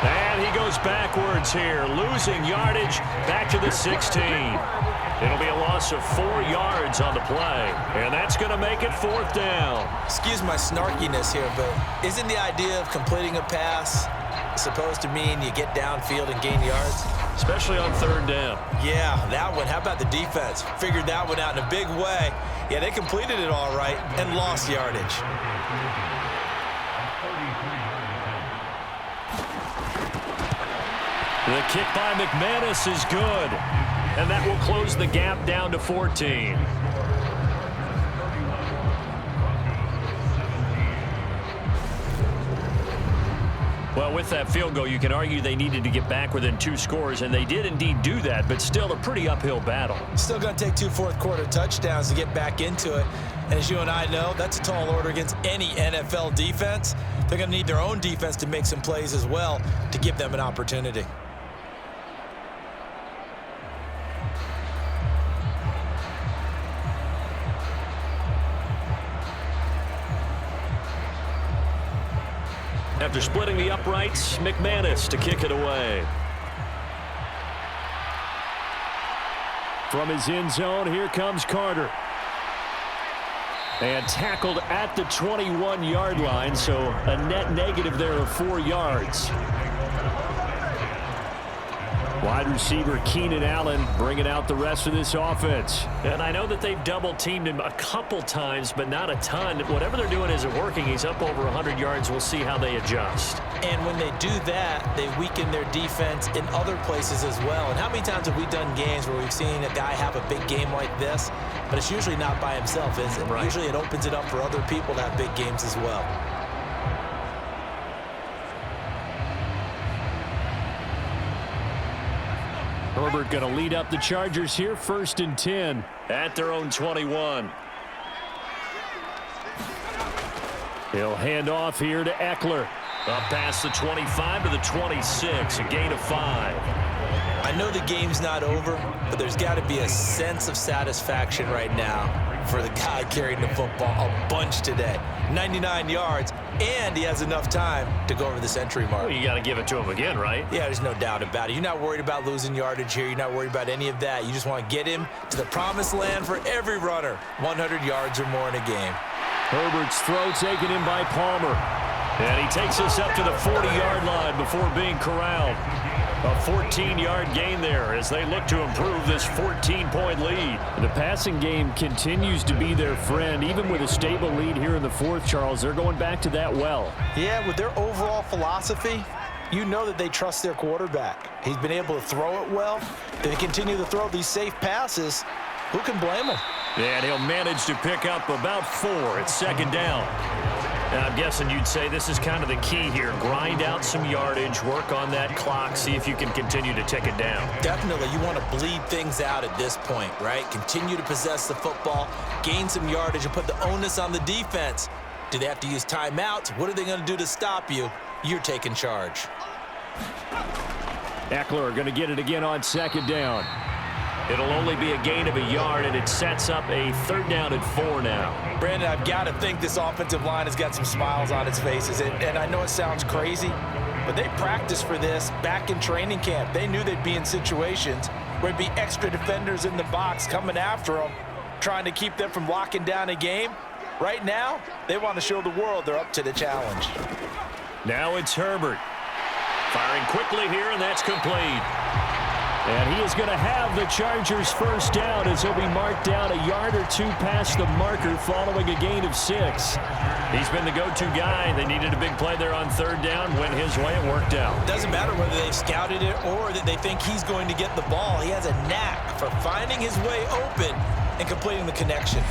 And he goes backwards here, losing yardage back to the 16. It'll be a loss of 4 yards on the play, and that's going to make it 4th down. Excuse my snarkiness here, but isn't the idea of completing a pass supposed to mean you get downfield and gain yards? Especially on 3rd down. Yeah, that one. How about the defense? Figured that one out in a big way. Yeah, they completed it all right and lost yardage. The kick by McManus is good. And that will close the gap down to 14. Well, with that field goal, you can argue they needed to get back within 2 scores, and they did indeed do that, but still a pretty uphill battle. Still going to take 2 fourth-quarter touchdowns to get back into it. And as you and I know, that's a tall order against any NFL defense. They're going to need their own defense to make some plays as well to give them an opportunity. After splitting the uprights, McManus to kick it away. From his end zone, here comes Carter. And tackled at the 21-yard line, so a net negative there of 4 yards. Wide receiver Keenan Allen bringing out the rest of this offense. And I know that they've double-teamed him a couple times, but not a ton. Whatever they're doing isn't working. He's up over 100 yards. We'll see how they adjust. And when they do that, they weaken their defense in other places as well. And how many times have we done games where we've seen a guy have a big game like this, but it's usually not by himself, is it? Right. Usually it opens it up for other people to have big games as well. Herbert going to lead up the Chargers here, 1st and 10 at their own 21. He'll hand off here to Eckler. Up past the 25 to the 26, a gain of 5. I know the game's not over, but there's got to be a sense of satisfaction right now for the guy carrying the football a bunch today. 99 yards, and he has enough time to go over the century mark. Well, you got to give it to him again, right? Yeah, there's no doubt about it. You're not worried about losing yardage here. You're not worried about any of that. You just want to get him to the promised land for every runner. 100 yards or more in a game. Herbert's throw taken in by Palmer. And he takes us up to the 40-yard line before being corralled. A 14-yard gain there as they look to improve this 14-point lead. The passing game continues to be their friend. Even with a stable lead here in the 4th, Charles, they're going back to that well. Yeah, with their overall philosophy, you know that they trust their quarterback. He's been able to throw it well. They continue to throw these safe passes. Who can blame him? And he'll manage to pick up about 4. It's 2nd down. Now, I'm guessing you'd say this is kind of the key here. Grind out some yardage, work on that clock, see if you can continue to tick it down. Definitely. You want to bleed things out at this point, right? Continue to possess the football, gain some yardage, and put the onus on the defense. Do they have to use timeouts? What are they going to do to stop you? You're taking charge. Eckler going to get it again on 2nd down. It'll only be a gain of a yard, and it sets up a 3rd down and 4 now. Brandon, I've got to think this offensive line has got some smiles on its faces. And I know it sounds crazy, but they practiced for this back in training camp. They knew they'd be in situations where there'd be extra defenders in the box coming after them, trying to keep them from locking down a game. Right now, they want to show the world they're up to the challenge. Now it's Herbert. Firing quickly here, and that's complete. And he is going to have the Chargers' 1st down as he'll be marked down a yard or 2 past the marker following a gain of 6. He's been the go-to guy. They needed a big play there on 3rd down. Went his way. It worked out. Doesn't matter whether they've scouted it or that they think he's going to get the ball. He has a knack for finding his way open and completing the connection.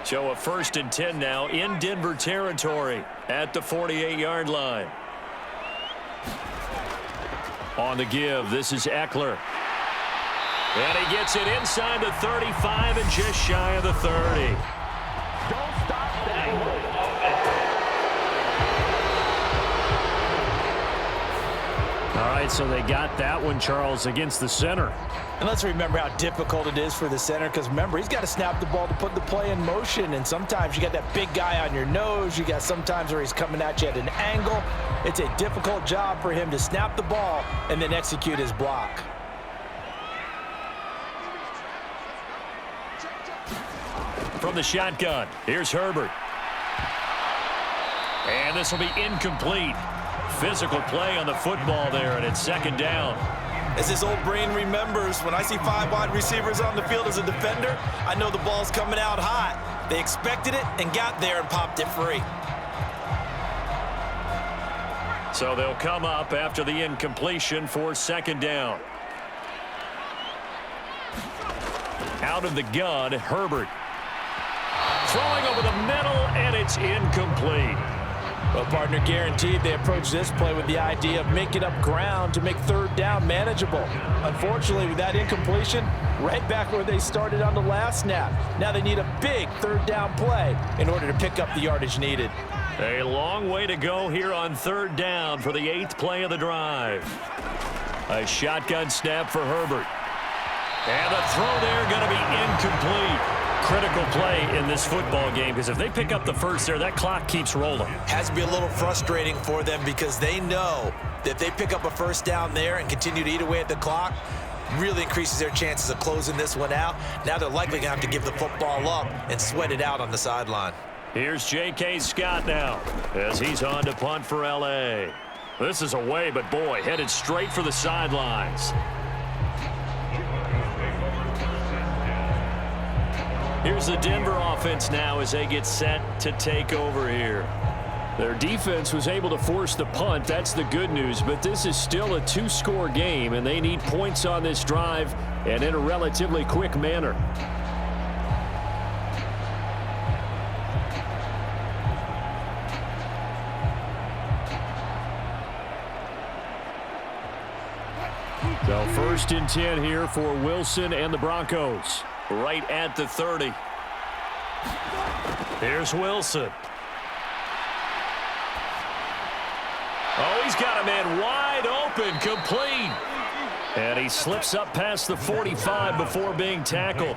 So a 1st and 10 now in Denver territory at the 48-yard line. On the give, this is Eckler. And he gets it inside the 35 and just shy of the 30. Don't stop that. All right, so they got that one, Charles, against the center. And let's remember how difficult it is for the center, because remember, he's got to snap the ball to put the play in motion, and sometimes you got that big guy on your nose. You got sometimes where he's coming at you at an angle. It's a difficult job for him to snap the ball and then execute his block. From the shotgun, here's Herbert. And this will be incomplete. Physical play on the football there, and it's 2nd down. As this old brain remembers, when I see 5 wide receivers on the field as a defender, I know the ball's coming out hot. They expected it and got there and popped it free. So they'll come up after the incompletion for second down. Out of the gun, Herbert. Throwing over the middle, and it's incomplete. Well, partner, guaranteed they approach this play with the idea of making up ground to make third down manageable. Unfortunately, with that incompletion, right back where they started on the last snap. Now they need a big third down play in order to pick up the yardage needed. A long way to go here on third down for the 8th play of the drive. A shotgun snap for Herbert. And the throw there going to be incomplete. Critical play in this football game, because if they pick up the first there, that clock keeps rolling. Has to be a little frustrating for them because they know that if they pick up a first down there and continue to eat away at the clock, really increases their chances of closing this one out. Now they're likely going to have to give the football up and sweat it out on the sideline. Here's J.K. Scott now as he's on to punt for L.A. This is away, but boy, headed straight for the sidelines. Here's the Denver offense now as they get set to take over here. Their defense was able to force the punt. That's the good news, but this is still a 2-score game, and they need points on this drive and in a relatively quick manner. So 1st and 10 here for Wilson and the Broncos. Right at the 30. Here's Wilson. Oh, he's got a man wide open, complete. And he slips up past the 45 before being tackled.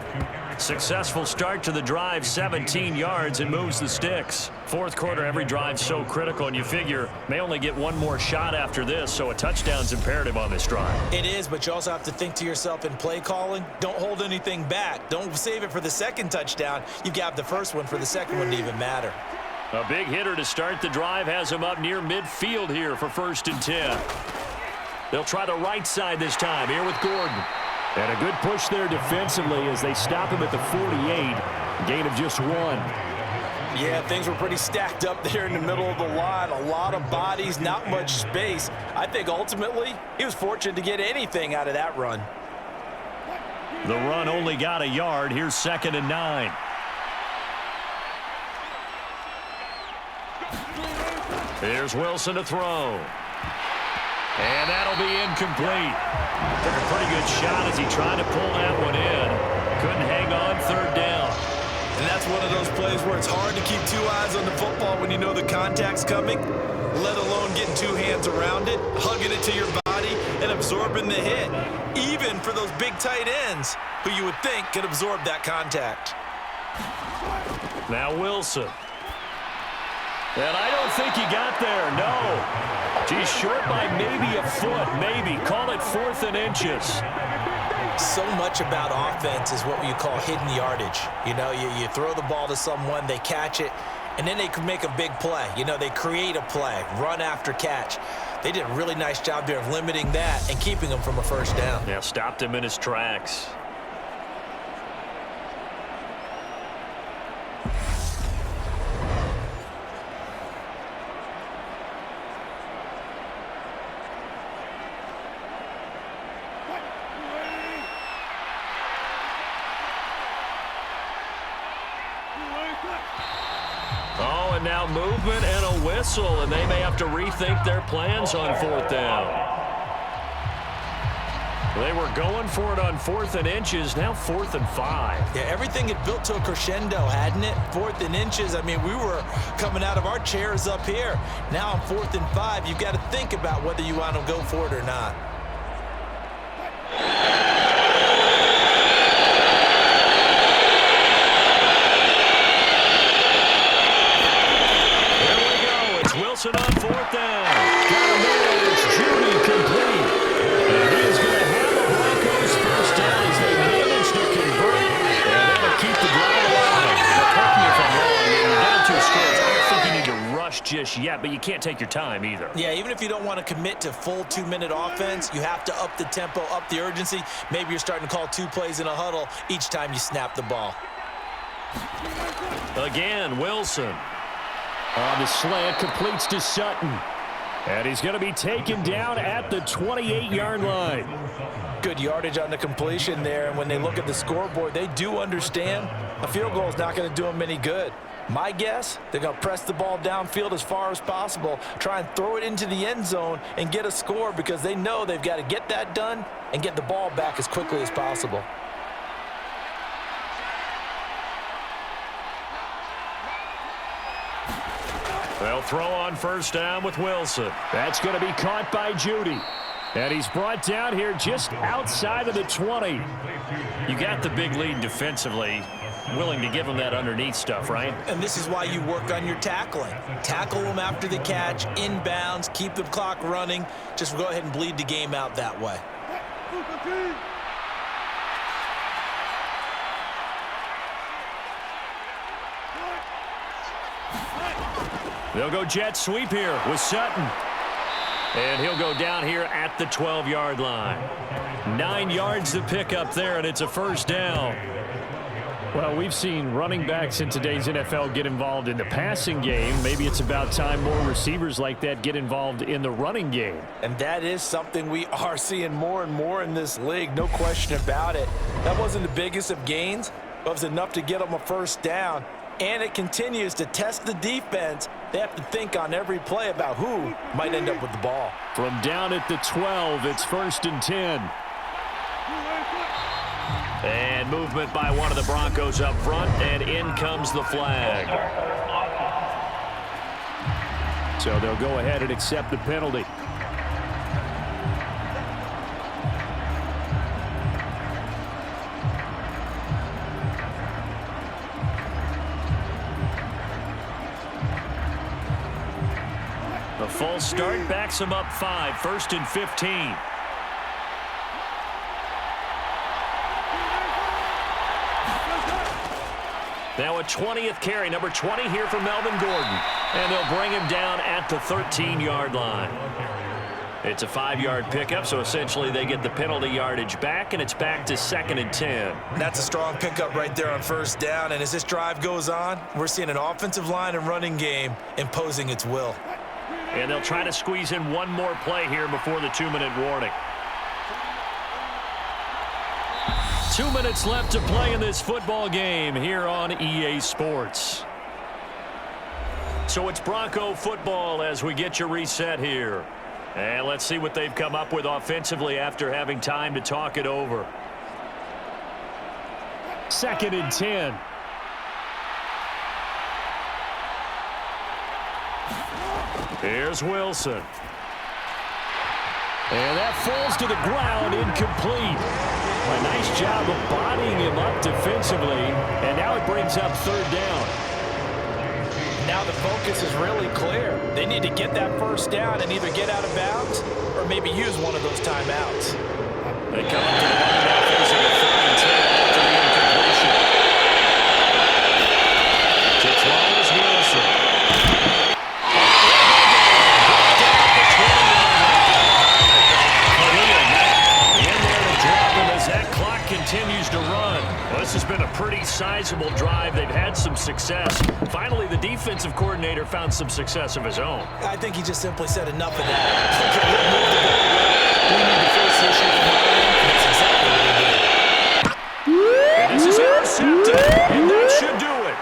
Successful start to the drive, 17 yards, and moves the sticks. Fourth quarter, every drive so critical, and you figure may only get one more shot after this, so a touchdown's imperative on this drive. It is, but you also have to think to yourself in play calling, don't hold anything back. Don't save it for the second touchdown. You got the first one for the second one to even matter. A big hitter to start the drive has him up near midfield here for 1st and 10. They'll try the right side this time here with Gordon. And a good push there defensively as they stop him at the 48. Gain of just 1. Yeah, things were pretty stacked up there in the middle of the line. A lot of bodies, not much space. I think ultimately he was fortunate to get anything out of that run. The run only got a yard. Here's 2nd and 9. Here's Wilson to throw. And that'll be incomplete. Took a pretty good shot as he tried to pull that one in. Couldn't hang on 3rd down. And that's one of those plays where it's hard to keep 2 eyes on the football when you know the contact's coming, let alone getting 2 hands around it, hugging it to your body, and absorbing the hit. Even for those big tight ends who you would think could absorb that contact. Now Wilson. And I don't think he got there, no. He's short by maybe a foot, maybe. Call it 4th and inches. So much about offense is what you call hidden yardage. You know, you throw the ball to someone, they catch it, and then they can make a big play. You know, they create a play, run after catch. They did a really nice job there of limiting that and keeping him from a first down. Yeah, stopped him in his tracks. Oh, and now movement and a whistle, and they may have to rethink their plans on 4th down. They were going for it on 4th and inches, now 4th and 5. Yeah, everything had built to a crescendo, hadn't it? 4th and inches, I mean, we were coming out of our chairs up here. Now on 4th and 5, you've got to think about whether you want to go for it or not. Wilson on 4th down. Got him there. It's Judy complete. And he is going to have the Broncos first down as they manage to convert. And that'll keep the drive alive. Now, correct me if I'm wrong. When you're down 2 scores, I don't think you need to rush just yet, but you can't take your time either. Yeah, even if you don't want to commit to full 2-minute offense, you have to up the tempo, up the urgency. Maybe you're starting to call 2 plays in a huddle each time you snap the ball. Again, Wilson. On the slant, completes to Sutton. And he's going to be taken down at the 28-yard line. Good yardage on the completion there. And when they look at the scoreboard, they do understand a field goal is not going to do them any good. My guess, they're going to press the ball downfield as far as possible, try and throw it into the end zone and get a score because they know they've got to get that done and get the ball back as quickly as possible. They'll throw on first down with Wilson. That's going to be caught by Judy. And he's brought down here just outside of the 20. You got the big lead defensively. Willing to give him that underneath stuff, right? And this is why you work on your tackling. Tackle them after the catch, inbounds, keep the clock running. Just go ahead and bleed the game out that way. They'll go jet sweep here with Sutton. And he'll go down here at the 12-yard line. 9 yards to pick up there, and it's a first down. Well, we've seen running backs in today's NFL get involved in the passing game. Maybe it's about time more receivers like that get involved in the running game. And that is something we are seeing more and more in this league, no question about it. That wasn't the biggest of gains, but it was enough to get them a first down. And it continues to test the defense. They have to think on every play about who might end up with the ball. From down at the 12, it's 1st and 10. And movement by one of the Broncos up front, and in comes the flag. So they'll go ahead and accept the penalty. The full start backs him up 5, 1st and 15. Now a 20th carry, number 20 here for Melvin Gordon. And they'll bring him down at the 13-yard line. It's a 5-yard pickup, so essentially they get the penalty yardage back, and it's back to 2nd and 10. That's a strong pickup right there on first down. And as this drive goes on, we're seeing an offensive line and running game imposing its will. And they'll try to squeeze in one more play here before the 2-minute warning. 2 minutes left to play in this football game here on EA Sports. So it's Bronco football as we get you reset here. And let's see what they've come up with offensively after having time to talk it over. 2nd and 10. Here's Wilson. And that falls to the ground, incomplete. A nice job of bodying him up defensively, and now it brings up 3rd down. Now the focus is really clear. They need to get that first down and either get out of bounds or maybe use one of those timeouts. They come up to the line now facing a 3rd and 10 after the incompletion. It's long as Wilson. Continues to run. Well, this has been a pretty sizable drive. They've had some success. Finally, the defensive coordinator found some success of his own. I think he just simply said enough of that. Okay, let's move the ball. We need to face the issue from our end. That's exactly what he did. And this is intercepted, and that should do it.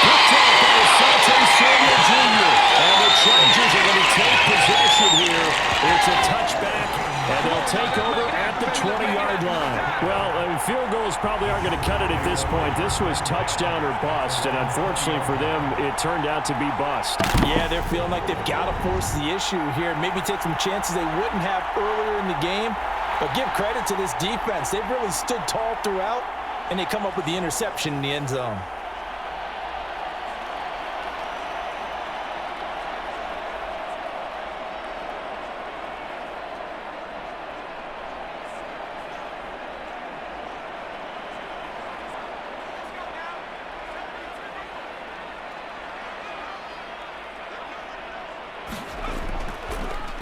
Picked up by Asante Samuel Jr. And the Chargers are going to take possession here. It's a touchback, and they'll take over at the 20-yard line. Well, field goals probably aren't going to cut it at this point. This was touchdown or bust, and unfortunately for them, it turned out to be bust. Yeah, they're feeling like they've got to force the issue here and maybe take some chances they wouldn't have earlier in the game. But give credit to this defense. They've really stood tall throughout, and they come up with the interception in the end zone.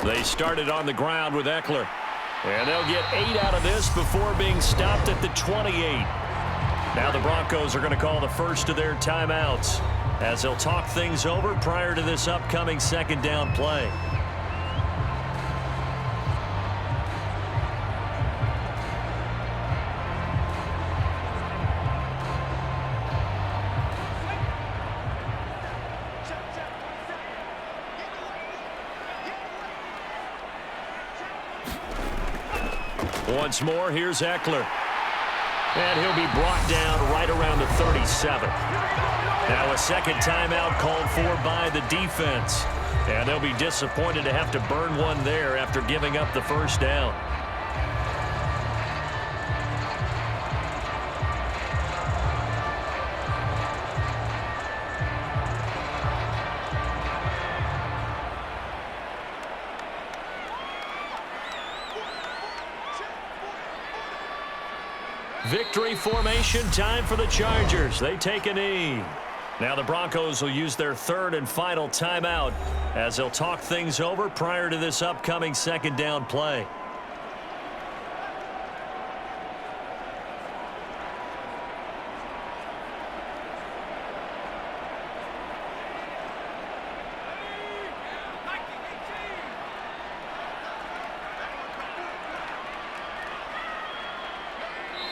They started on the ground with Eckler. And they'll get 8 out of this before being stopped at the 28. Now the Broncos are going to call the first of their timeouts as they'll talk things over prior to this upcoming second down play. Once more, here's Eckler. And he'll be brought down right around the 37. Now a second timeout called for by the defense. And they'll be disappointed to have to burn one there after giving up the first down. Victory formation time for the Chargers. They take a knee. Now the Broncos will use their third and final timeout as they'll talk things over prior to this upcoming second down play.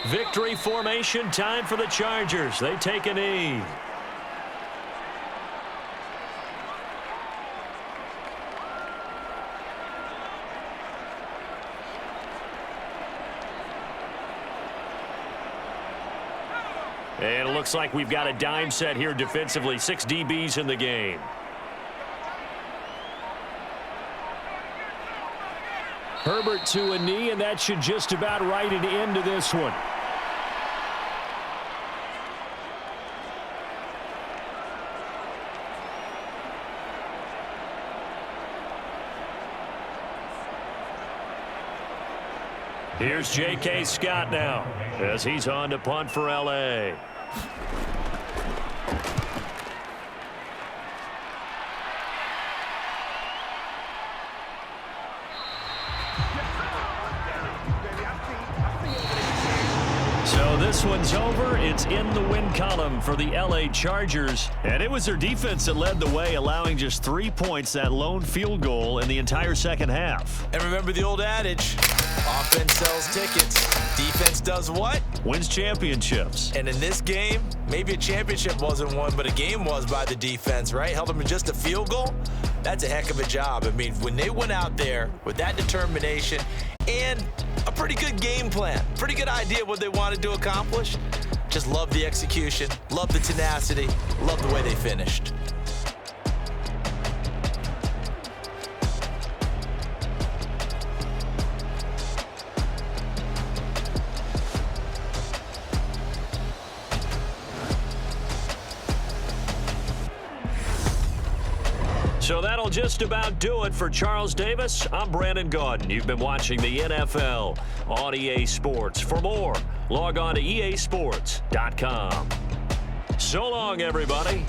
Victory formation time for the Chargers. They take a knee. And it looks like we've got a dime set here defensively. 6 DBs in the game. Herbert to a knee, and that should just about write it into this one. Here's J.K. Scott now as he's on to punt for L.A. So this one's over. It's in the win column for the L.A. Chargers. And it was their defense that led the way, allowing just 3 points, that lone field goal in the entire second half. And remember the old adage, offense sells tickets. Defense does what? Wins championships. And in this game, maybe a championship wasn't won, but a game was by the defense, right? Held them in just a field goal. That's a heck of a job. I mean, when they went out there with that determination and a pretty good game plan, pretty good idea what they wanted to accomplish, just love the execution, love the tenacity, love the way they finished. So that'll just about do it for Charles Davis. I'm Brandon Gaudin. You've been watching the NFL on EA Sports. For more, log on to easports.com. So long, everybody.